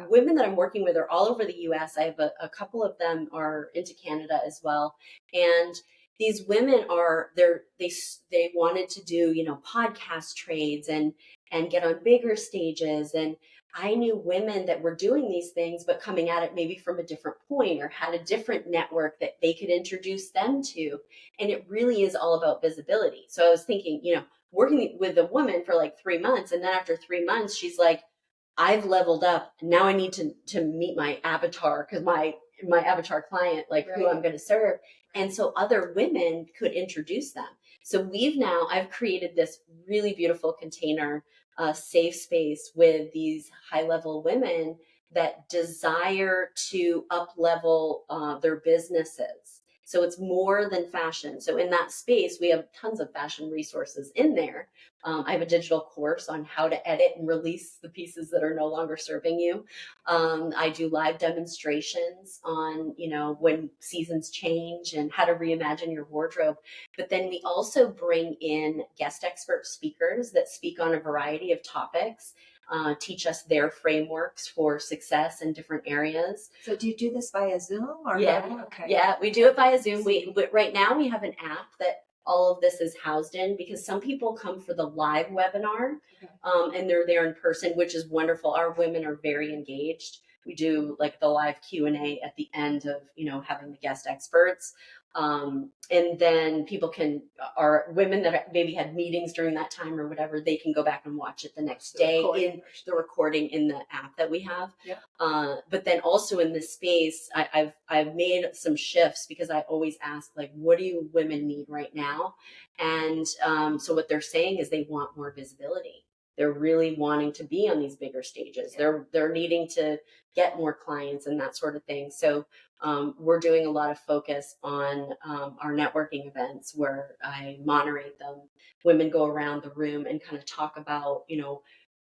women that I'm working with are all over the US. I have a couple of them are into Canada as well. And these women they wanted to do, podcast trades and get on bigger stages. And I knew women that were doing these things, but coming at it maybe from a different point, or had a different network that they could introduce them to. And it really is all about visibility. So I was thinking, working with a woman for 3 months. And then after 3 months, she's like, I've leveled up. Now I need to meet my avatar, because my avatar client, who I'm going to serve. And so other women could introduce them. So I've created this really beautiful container, safe space with these high-level women that desire to up-level their businesses. So it's more than fashion. So in that space, we have tons of fashion resources in there. I have a digital course on how to edit and release the pieces that are no longer serving you. I do live demonstrations on, when seasons change and how to reimagine your wardrobe. But then we also bring in guest expert speakers that speak on a variety of topics, teach us their frameworks for success in different areas. So do you do this via Zoom or Yeah, no? Okay. yeah, we do it via Zoom. Right now we have an app that all of this is housed in, because some people come for the live webinar, and they're there in person, which is wonderful. Our women are very engaged. We do like the live Q&A at the end of, having the guest experts. And then are women that maybe had meetings during that time or whatever, they can go back and watch it the next day in the recording in the app that we have. Yeah. But then also in this space, I've made some shifts, because I always ask, like, what do you women need right now? And so what they're saying is they want more visibility. They're really wanting to be on these bigger stages. Yeah. They're needing to get more clients and that sort of thing. So we're doing a lot of focus on our networking events, where I moderate them. Women go around the room and kind of talk about,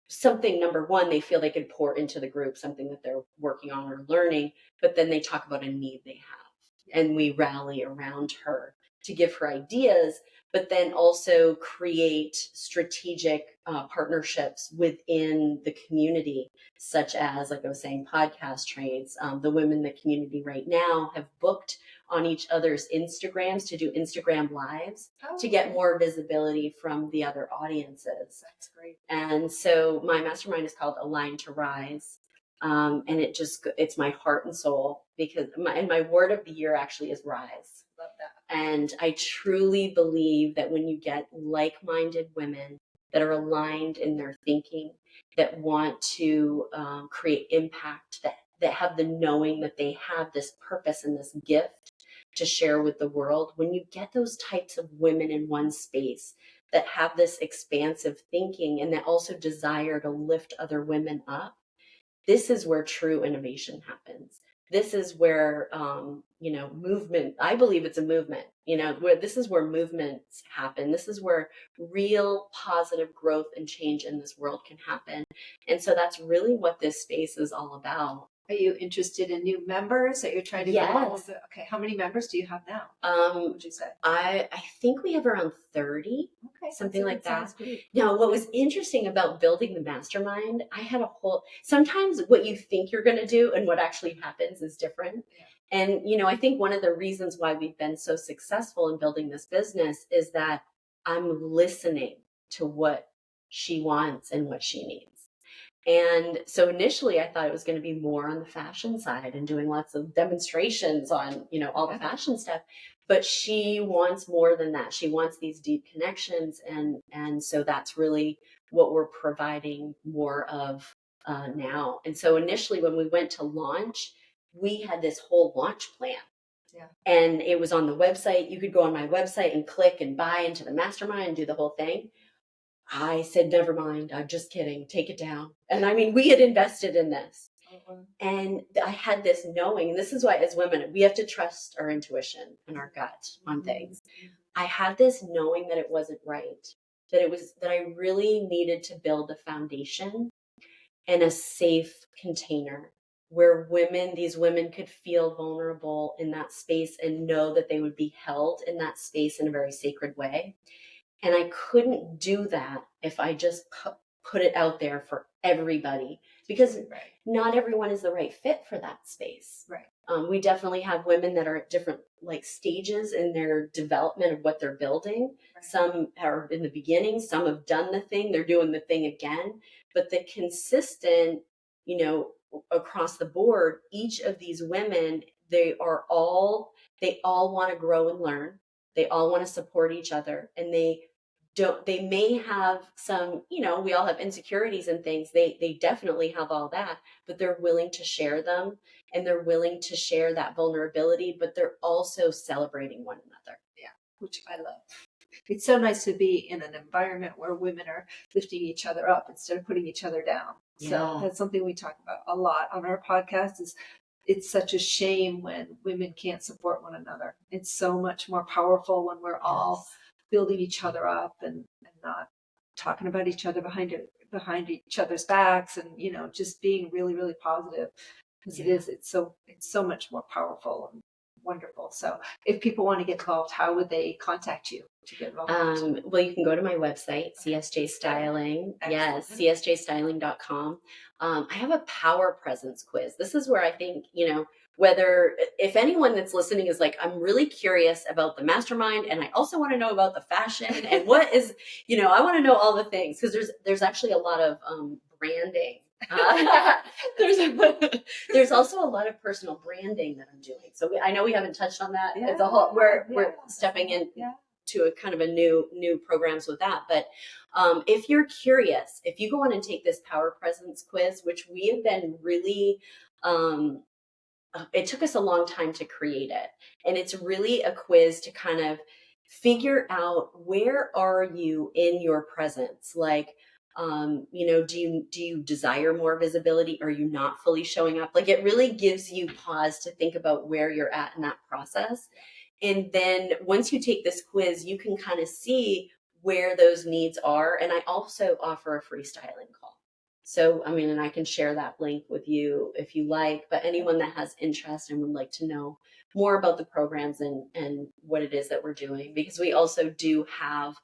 something, number one, they feel they can pour into the group, something that they're working on or learning, but then they talk about a need they have. And we rally around her to give her ideas, but then also create strategic partnerships within the community, such as, like I was saying, podcast trades. The women in the community right now have booked on each other's Instagrams to do Instagram lives to get more visibility from the other audiences. That's great. And so my mastermind is called Align to Rise. And it's my heart and soul, because my word of the year actually is rise. Love that. And I truly believe that when you get like-minded women that are aligned in their thinking, that want to create impact, that have the knowing that they have this purpose and this gift to share with the world, when you get those types of women in one space that have this expansive thinking and that also desire to lift other women up, this is where true innovation happens. This is where, movement, I believe it's a movement, this is where movements happen. This is where real positive growth and change in this world can happen. And so that's really what this space is all about. Are you interested in new members that you're trying to Yes. build? Okay. How many members do you have now? What would you say? I think we have around 30. Okay. Something like that. Great. Now, what was interesting about building the mastermind, I had sometimes what you think you're going to do and what actually happens is different. Yeah. And, I think one of the reasons why we've been so successful in building this business is that I'm listening to what she wants and what she needs. And so initially I thought it was going to be more on the fashion side and doing lots of demonstrations on, all the fashion stuff. But she wants more than that. She wants these deep connections. And so that's really what we're providing more of now. And so initially when we went to launch, we had this whole launch plan. Yeah. And it was on the website. You could go on my website and click and buy into the mastermind and do the whole thing. I said, never mind. I'm just kidding. Take it down. And I mean, we had invested in this. And I had this knowing, and this is why as women, we have to trust our intuition and our gut on things. I had this knowing that it wasn't right, that I really needed to build a foundation and a safe container where these women could feel vulnerable in that space and know that they would be held in that space in a very sacred way. And I couldn't do that if I just put it out there for everybody, because not everyone is the right fit for that space. Right. We definitely have women that are at different stages in their development of what they're building. Right. Some are in the beginning, some have done the thing, they're doing the thing again. But the consistent, across the board, each of these women, they all want to grow and learn. They all want to support each other, and they may have some, we all have insecurities and things. They definitely have all that, but they're willing to share them, and they're willing to share that vulnerability, but they're also celebrating one another. Yeah, which I love. It's so nice to be in an environment where women are lifting each other up instead of putting each other down. Yeah. So that's something we talk about a lot on our podcast, is it's such a shame when women can't support one another. It's so much more powerful when we're all building each other up and not talking about each other behind each other's backs, and just being really, really positive. Because it's so much more powerful and wonderful. So if people want to get involved, how would they contact you to get involved? Well, you can go to my website, CSJ Styling. Yes, csjstyling.com. I have a power presence quiz. This is where I think, whether if anyone that's listening is like, I'm really curious about the mastermind, and I also want to know about the fashion and what is, I want to know all the things, because there's actually a lot of branding. There's also a lot of personal branding that I'm doing. So I know we haven't touched on that. It's a whole, we're stepping in to a kind of a new programs with that. But if you're curious, if you go on and take this power presence quiz, which we have been really, it took us a long time to create it. And it's really a quiz to kind of figure out, where are you in your presence? Like, do you desire more visibility? Are you not fully showing up? Like, it really gives you pause to think about where you're at in that process. And then once you take this quiz, you can kind of see where those needs are. And I also offer a free styling call. So, and I can share that link with you if you like, but anyone that has interest and would like to know more about the programs and what it is that we're doing, because we also do have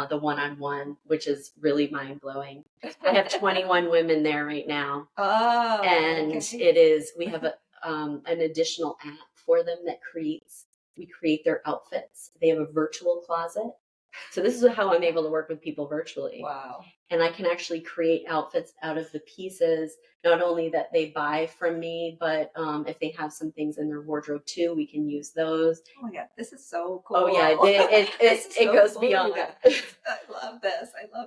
the one-on-one, which is really mind-blowing. I have 21 women there right now. Oh, and we have an additional app for them that we create their outfits. They have a virtual closet. So this is how I'm able to work with people virtually. Wow. And I can actually create outfits out of the pieces, not only that they buy from me, but if they have some things in their wardrobe too, we can use those. Oh my God, this is so cool. Oh yeah, it goes beyond that. I love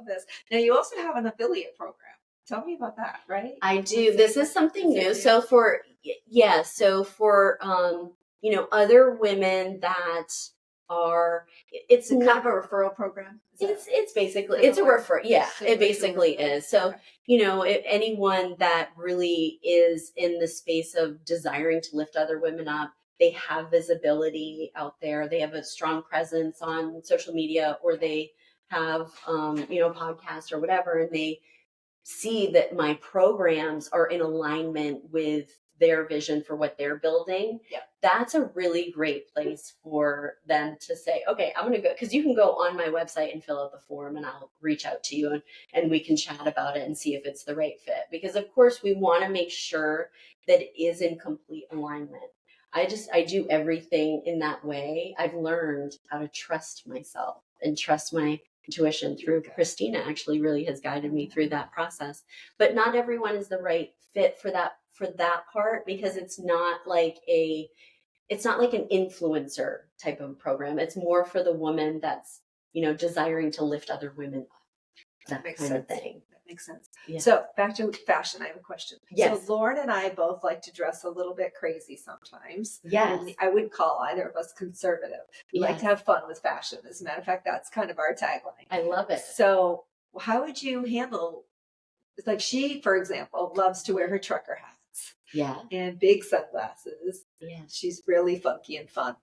this. Now you also have an affiliate program. Tell me about that, right? I do. This is something new. So for other women that are, it's kind not of a referral program. It's basically, it's a refer. Yeah, it basically is. So, if anyone that really is in the space of desiring to lift other women up, they have visibility out there, they have a strong presence on social media, or they have, podcast or whatever, and they see that my programs are in alignment with their vision for what they're building. Yeah. That's a really great place for them to say, okay, I'm going to go, because you can go on my website and fill out the form, and I'll reach out to you and we can chat about it and see if it's the right fit. Because of course we want to make sure that it is in complete alignment. I do everything in that way. I've learned how to trust myself and trust my intuition through Christina. Actually really has guided me through that process. But not everyone is the right fit for that part, because it's not like an influencer type of program. It's more for the woman that's, desiring to lift other women up. That makes kind sense. Of thing. That makes sense. Yeah. So back to fashion, I have a question. Yes. So Lauren and I both like to dress a little bit crazy sometimes. Yes. And I wouldn't call either of us conservative. We like to have fun with fashion. As a matter of fact, that's kind of our tagline. I love it. So how would you handle, like she, for example, loves to wear her trucker hats. Yeah. And big sunglasses. Yeah. She's really funky and fun.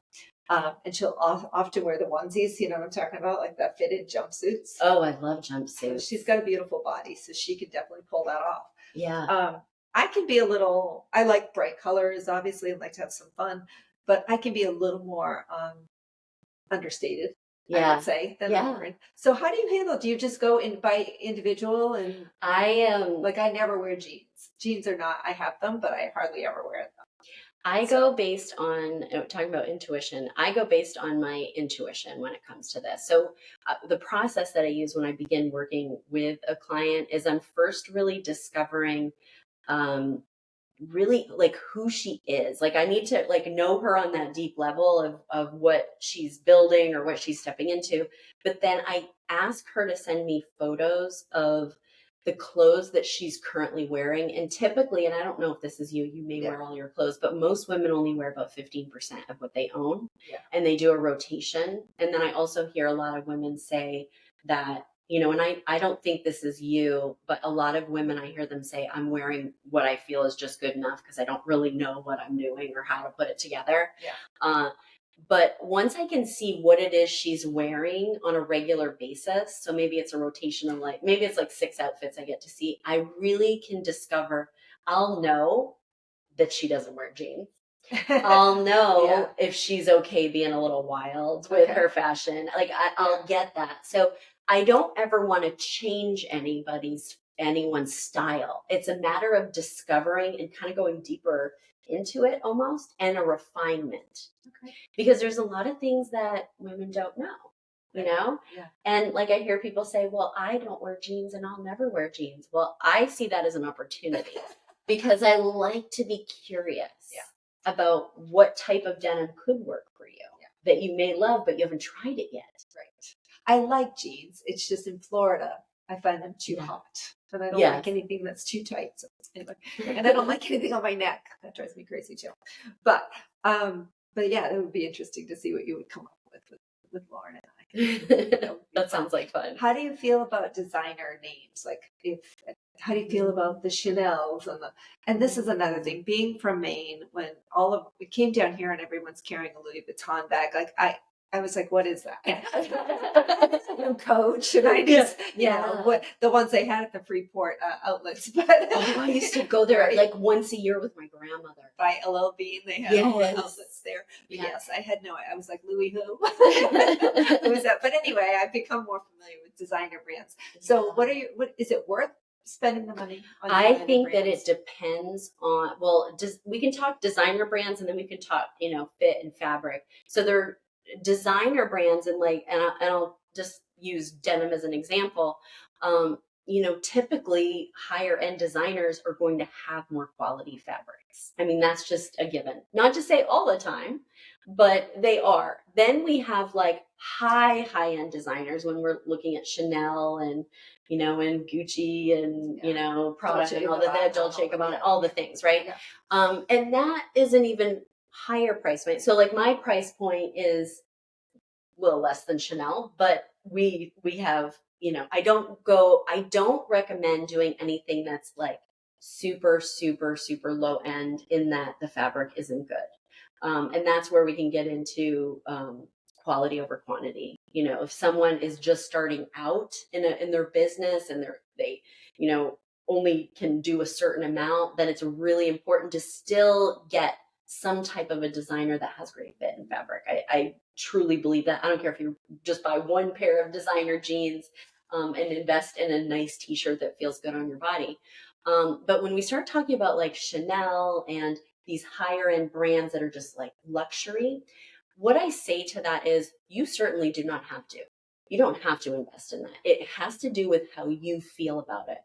And she'll often wear the onesies, you know what I'm talking about, like the fitted jumpsuits. Oh, I love jumpsuits. She's got a beautiful body, so she could definitely pull that off. Yeah. I can be I like bright colors, obviously. I like to have some fun, but I can be a little more understated, I would say, than Lauren. So how do you handle it? Do you just go in by individual? And I am like, I never wear jeans. Jeans are not, I have them, but I hardly ever wear them. I go based on, talking about intuition, I go based on my intuition when it comes to this. So the process that I use when I begin working with a client is I'm first really discovering really like who she is. Like I need to like know her on that deep level of what she's building or what she's stepping into. But then I ask her to send me photos of the clothes that she's currently wearing. And typically, and I don't know if this is you may wear all your clothes, but most women only wear about 15% of what they own. Yeah. And they do a rotation. And then I also hear a lot of women say that and I don't think this is you, but a lot of women, I hear them say, I'm wearing what I feel is just good enough because I don't really know what I'm doing or how to put it together. Yeah. But once I can see what it is she's wearing on a regular basis, so maybe it's a rotation of maybe it's 6 outfits I get to see, I really can discover, I'll know that she doesn't wear jeans. I'll know if she's okay being a little wild with her fashion. I'll get that. So I don't ever want to change anyone's style. It's a matter of discovering and kind of going deeper into it almost, and a refinement. Okay. Because there's a lot of things that women don't know, Yeah. And I hear people say, well, I don't wear jeans and I'll never wear jeans. Well, I see that as an opportunity because I like to be curious about what type of denim could work for you that you may love, but you haven't tried it yet. Right. I like jeans. It's just in Florida, I find them too hot. And I don't like anything that's too tight. So anyway, and I don't like anything on my neck. That drives me crazy too. But yeah, it would be interesting to see what you would come up with Lauren and I. That sounds like fun. How do you feel about designer names? How do you feel about the Chanel's and this is another thing, being from Maine, when we came down here and everyone's carrying a Louis Vuitton bag, I was like, what is that? Coach, and I just, what the ones they had at the Freeport outlets. But I used to go there once a year with my grandmother. By LLB, and they had all the outlets there. But yes, I had I was like, Louis who? Who is that? But anyway, I've become more familiar with designer brands. So what is it worth spending the money on? I think that it depends on, we can talk designer brands and then we can talk, fit and fabric. So they're designer brands and I'll just use denim as an example. Typically higher end designers are going to have more quality fabrics. I mean, that's just a given. Not to say all the time, but they are. Then we have high end designers when we're looking at Chanel and and Gucci and Prada and all that, Dolce & Gabbana, all the things, right? Yeah. And that is an even higher price point. So my price point is a little less than Chanel, but we have, I don't recommend doing anything that's super, super, super low end in that the fabric isn't good. And that's where we can get into quality over quantity. If someone is just starting out in their business and they only can do a certain amount, then it's really important to still get some type of a designer that has great fit and fabric. I truly believe that. I don't care if you just buy one pair of designer jeans and invest in a nice t-shirt that feels good on your body. But when we start talking about Chanel and these higher end brands that are just luxury, what I say to that is you certainly do not have to. You don't have to invest in that. It has to do with how you feel about it.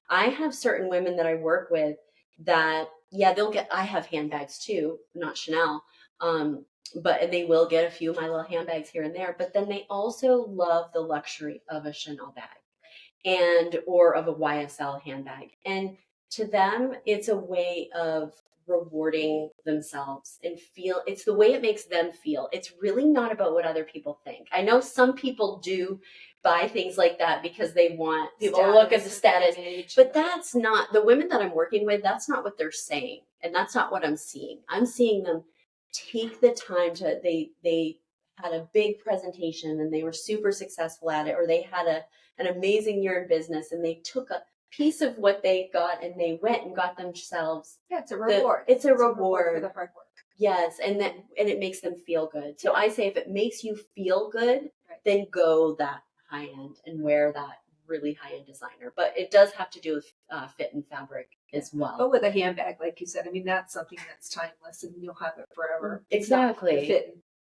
I have certain women that I work with that, I have handbags too, not Chanel, but they will get a few of my little handbags here and there, but then they also love the luxury of a Chanel bag or of a YSL handbag. And to them, it's a way of rewarding themselves and it's the way it makes them feel. It's really not about what other people think. I know some people do buy things like that because they want people to look at the status, but that's not the women that I'm working with. That's not what they're saying. And that's not what I'm seeing. I'm seeing them take the time they had a big presentation and they were super successful at it, or they had an amazing year in business and they took a piece of what they got and they went and got themselves. Yeah, it's a reward. It's a reward for the hard work. Yes, and it makes them feel good. So I say if it makes you feel good, then go that high end and wear that really high end designer. But it does have to do with fit and fabric as well. But with a handbag, like you said, I mean, that's something that's timeless and you'll have it forever. Exactly.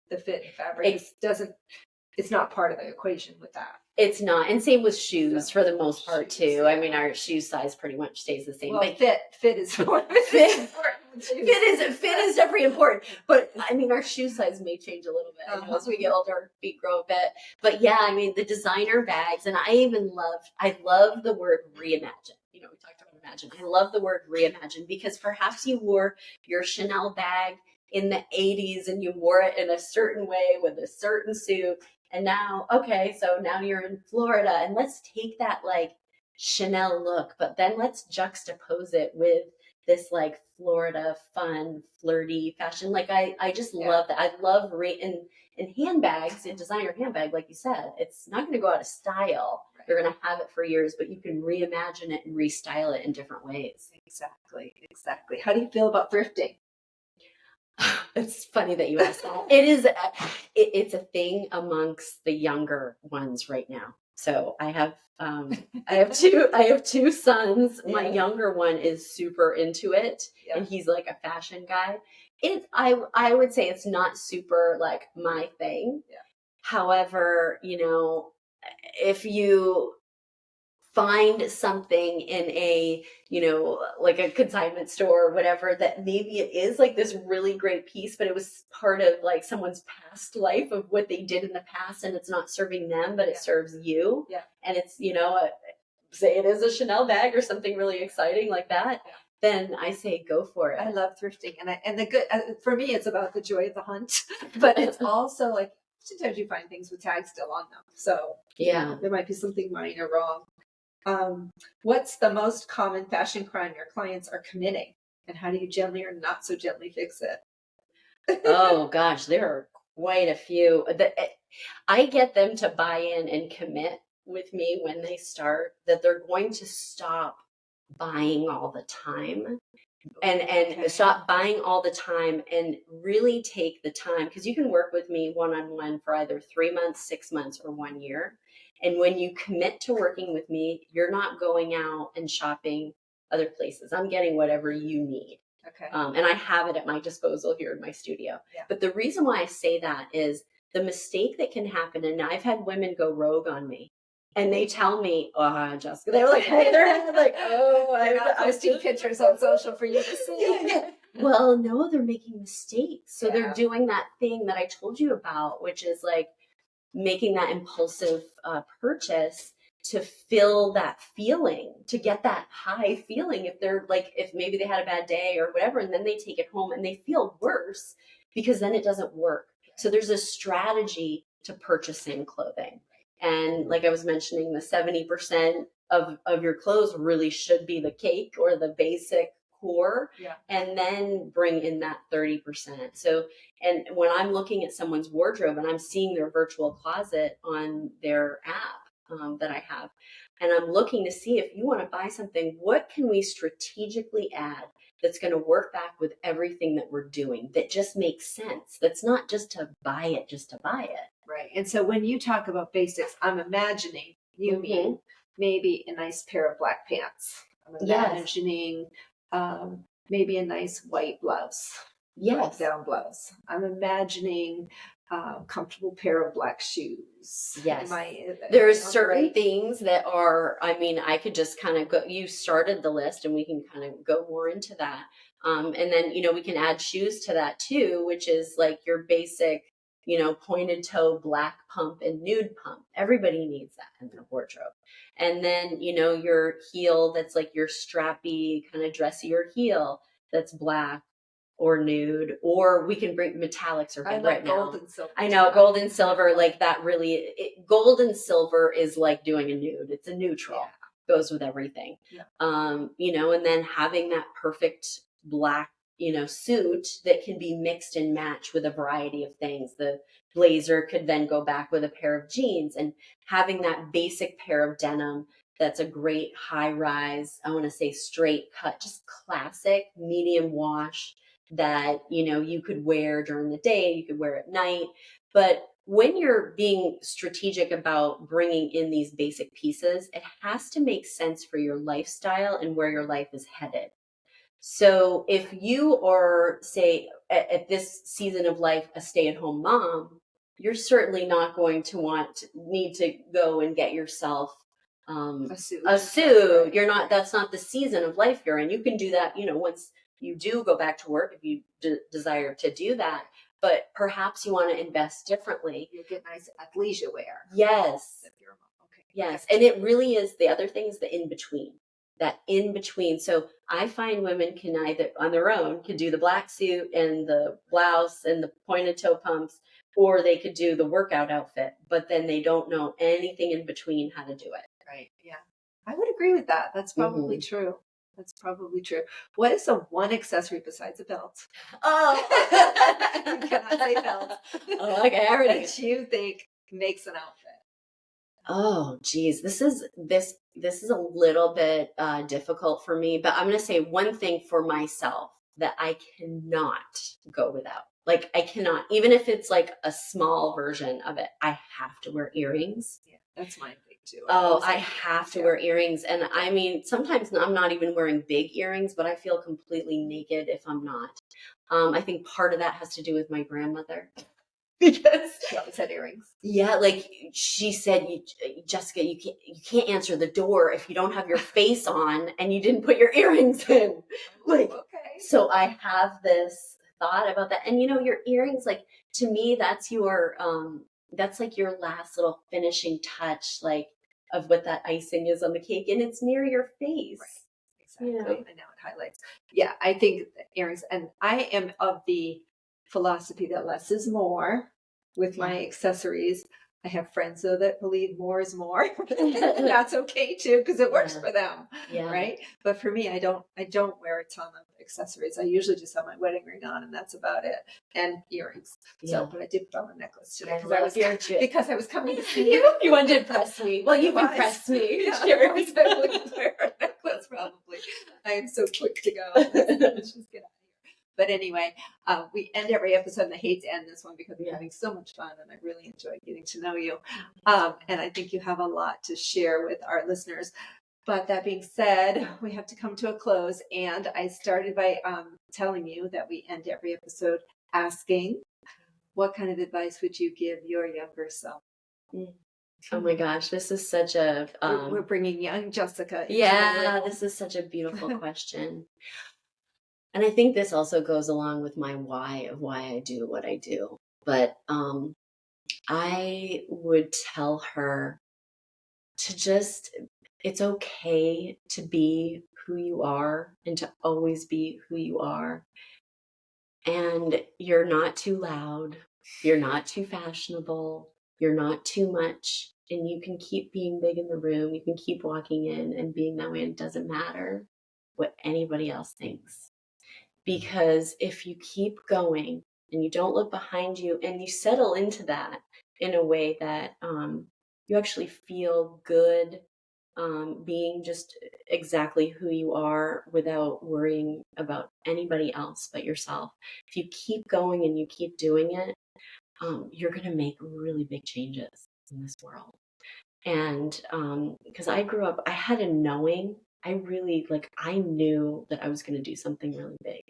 The fit and fabric it's not part of the equation with that. It's not. And same with shoes for the most part too. I mean, our shoe size pretty much stays the same. Well, but fit is important. Fit is definitely important. But I mean, our shoe size may change a little bit as we get older, our feet grow a bit. But yeah, I mean, the designer bags, and I love the word reimagine. We talked about imagine. I love the word reimagine because perhaps you wore your Chanel bag in the 80s and you wore it in a certain way with a certain suit, And now, okay, so now you're in Florida, and let's take that like Chanel look, but then let's juxtapose it with this like Florida fun, flirty fashion. Like I just love that. I love in handbags, in designer handbag, like you said, it's not going to go out of style. Right. You're going to have it for years, but you can reimagine it and restyle it in different ways. Exactly. How do you feel about thrifting? It's funny that you asked that. It is. It's a thing amongst the younger ones right now. So I have two sons. Yeah. My younger one is super into it, and he's like a fashion guy. I would say it's not super like my thing. Yeah. However, if you find something in a, like a consignment store or whatever, that maybe it is like this really great piece, but it was part of like someone's past life of what they did in the past, and it's not serving them, but it serves you. Yeah. And it's, say it is a Chanel bag or something really exciting like that. Yeah. Then I say go for it. I love thrifting, and the good for me, it's about the joy of the hunt, but it's also like sometimes you find things with tags still on them, so there might be something minor wrong. What's the most common fashion crime your clients are committing, and how do you gently or not so gently fix it? Oh gosh, there are quite a few. I get them to buy in and commit with me when they start that they're going to stop buying all the time and stop buying all the time and really take the time, because you can work with me one-on-one for either 3 months, 6 months, or 1 year. And when you commit to working with me, you're not going out and shopping other places. I'm getting whatever you need. Okay. And I have it at my disposal here in my studio. Yeah. But the reason why I say that is the mistake that can happen, and I've had women go rogue on me. And they tell me, Jessica, they're like, hey, they're like, I'm not posting pictures on social for you to see. Well, no, they're making mistakes. So they're doing that thing that I told you about, which is like making that impulsive purchase to fill that feeling, to get that high feeling. If they're like, if maybe they had a bad day or whatever, and then they take it home and they feel worse because then it doesn't work. So there's a strategy to purchasing clothing. And like I was mentioning, the 70% of your clothes really should be the cake or the basic core, and then bring in that 30%. So, and when I'm looking at someone's wardrobe and I'm seeing their virtual closet on their app that I have, and I'm looking to see if you want to buy something, what can we strategically add that's going to work back with everything that we're doing, that just makes sense, that's not just to buy it just to buy it. Right. And so when you talk about basics, I'm imagining you mean maybe a nice pair of black pants. I'm imagining maybe a nice white blouse. Yes. Down blouse. I'm imagining comfortable pair of black shoes. Yes. There's certain things that are, I mean, I could just kind of go, you started the list and we can kind of go more into that. And then, we can add shoes to that too, which is like your basic, pointed toe, black pump and nude pump. Everybody needs that in their wardrobe. And then, your heel that's like your strappy, kind of dressier heel that's black or nude, or we can bring metallics are big right now. Gold and silver. I know, gold and silver, like that really, gold and silver is like doing a nude. It's a neutral. Yeah. Goes with everything. Yeah. And then having that perfect black suit that can be mixed and matched with a variety of things. The blazer could then go back with a pair of jeans, and having that basic pair of denim that's a great high rise, I want to say straight cut, just classic medium wash that, you could wear during the day, you could wear at night. But when you're being strategic about bringing in these basic pieces, it has to make sense for your lifestyle and where your life is headed. So if you are, say, at this season of life, a stay-at-home mom, you're certainly not going to need to go and get yourself a suit. You're not, that's not the season of life you're in. You can do that, once you do go back to work, if you desire to do that. But perhaps you want to invest differently. You get nice athleisure wear. Yes. If you're a mom. Okay. Yes. And it really is, the other thing is the in-between. that in between. So I find women can either on their own could do the black suit and the blouse and the pointed toe pumps, or they could do the workout outfit, but then they don't know anything in between how to do it. Right. Yeah. I would agree with that. That's probably true. That's probably true. What is the one accessory besides a belt? Oh, You cannot say belt. Oh, okay, everything. That you think makes an outfit. Oh, geez, this is a little bit difficult for me, but I'm gonna say one thing for myself that I cannot go without. Like I cannot, even if it's like a small version of it, I have to wear earrings. Yeah, that's my thing too. Oh, I have to wear earrings. And I mean, sometimes I'm not even wearing big earrings, but I feel completely naked if I'm not. I think part of that has to do with my grandmother. Because she always had earrings. Yeah, like she said, Jessica, you can't answer the door if you don't have your face on and you didn't put your earrings in. Like, okay. So I have this thought about that, and your earrings, like to me, that's like your last little finishing touch, like of what that icing is on the cake, and it's near your face. Right. Exactly. And now it highlights. Yeah, I think earrings, and I am of the philosophy that less is more with my accessories. I have friends though that believe more is more. That's okay too, because it works for them. Yeah. Right. But for me, I don't wear a ton of accessories. I usually just have my wedding ring on and that's about it. And earrings. So, but I did put on a necklace today because I was coming to see you. You wanted to impress me. Well, you've impressed me. Yeah, I wouldn't wear a necklace probably. I am so quick to go. Let's just get out. But anyway, we end every episode, and I hate to end this one because we're having so much fun, and I really enjoy getting to know you. And I think you have a lot to share with our listeners. But that being said, we have to come to a close. And I started by telling you that we end every episode asking, what kind of advice would you give your younger self? Oh my gosh, this is such a... we're bringing young Jessica. Yeah, this is such a beautiful question. And I think this also goes along with my why of why I do what I do. But I would tell her to just, it's okay to be who you are and to always be who you are. And you're not too loud. You're not too fashionable. You're not too much. And you can keep being big in the room. You can keep walking in and being that way. It doesn't matter what anybody else thinks. Because if you keep going and you don't look behind you and you settle into that in a way that you actually feel good being just exactly who you are without worrying about anybody else but yourself. If you keep going and you keep doing it, you're going to make really big changes in this world. And because I grew up, I had a knowing. I knew that I was going to do something really big.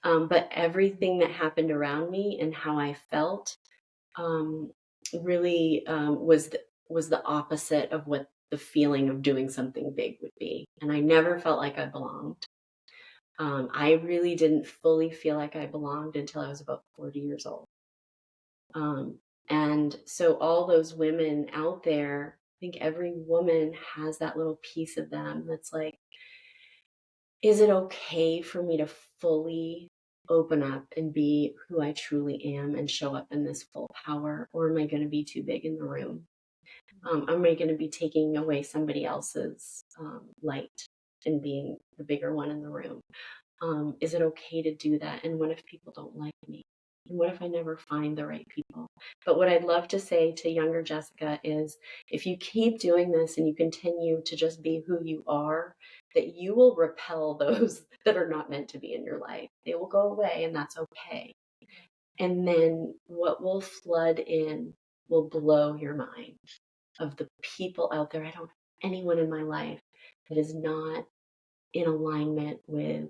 But everything that happened around me and how I felt really was the opposite of what the feeling of doing something big would be. And I never felt like I belonged. I really didn't fully feel like I belonged until I was about 40 years old. And so all those women out there, I think every woman has that little piece of them that's like, is it okay for me to fully open up and be who I truly am and show up in this full power? Or am I going to be too big in the room? Am I going to be taking away somebody else's light and being the bigger one in the room? Is it okay to do that? And what if people don't like me? And what if I never find the right people? But what I'd love to say to younger Jessica is, if you keep doing this and you continue to just be who you are, that you will repel those that are not meant to be in your life. They will go away, and that's okay. And then what will flood in will blow your mind of the people out there. I don't have anyone in my life that is not in alignment with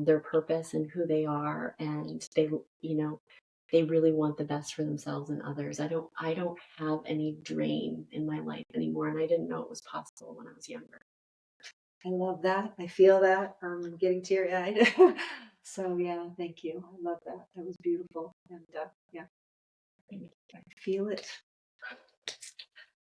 their purpose and who they are, and they really want the best for themselves and others. I don't have any drain in my life anymore, and I didn't know it was possible when I was younger. I love that. I feel that. I'm getting teary-eyed. So yeah, thank you. I love that. That was beautiful. And yeah, I feel it.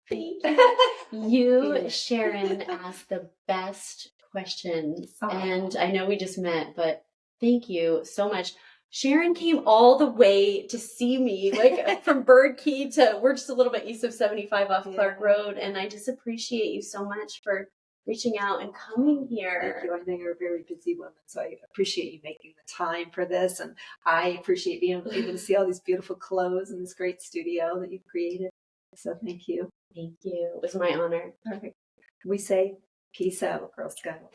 Thank you. You, Yeah. Sharon, asked the best questions. Oh. And I know we just met, but thank you so much. Sharon came all the way to see me, like from Bird Key to, we're just a little bit east of 75 off Clark Road. And I just appreciate you so much for reaching out and coming here. Thank you. I know you're a very busy woman, so I appreciate you making the time for this. And I appreciate being able to see all these beautiful clothes in this great studio that you've created. So thank you. Thank you. It was my honor. All right. We say peace out, Girl Scout.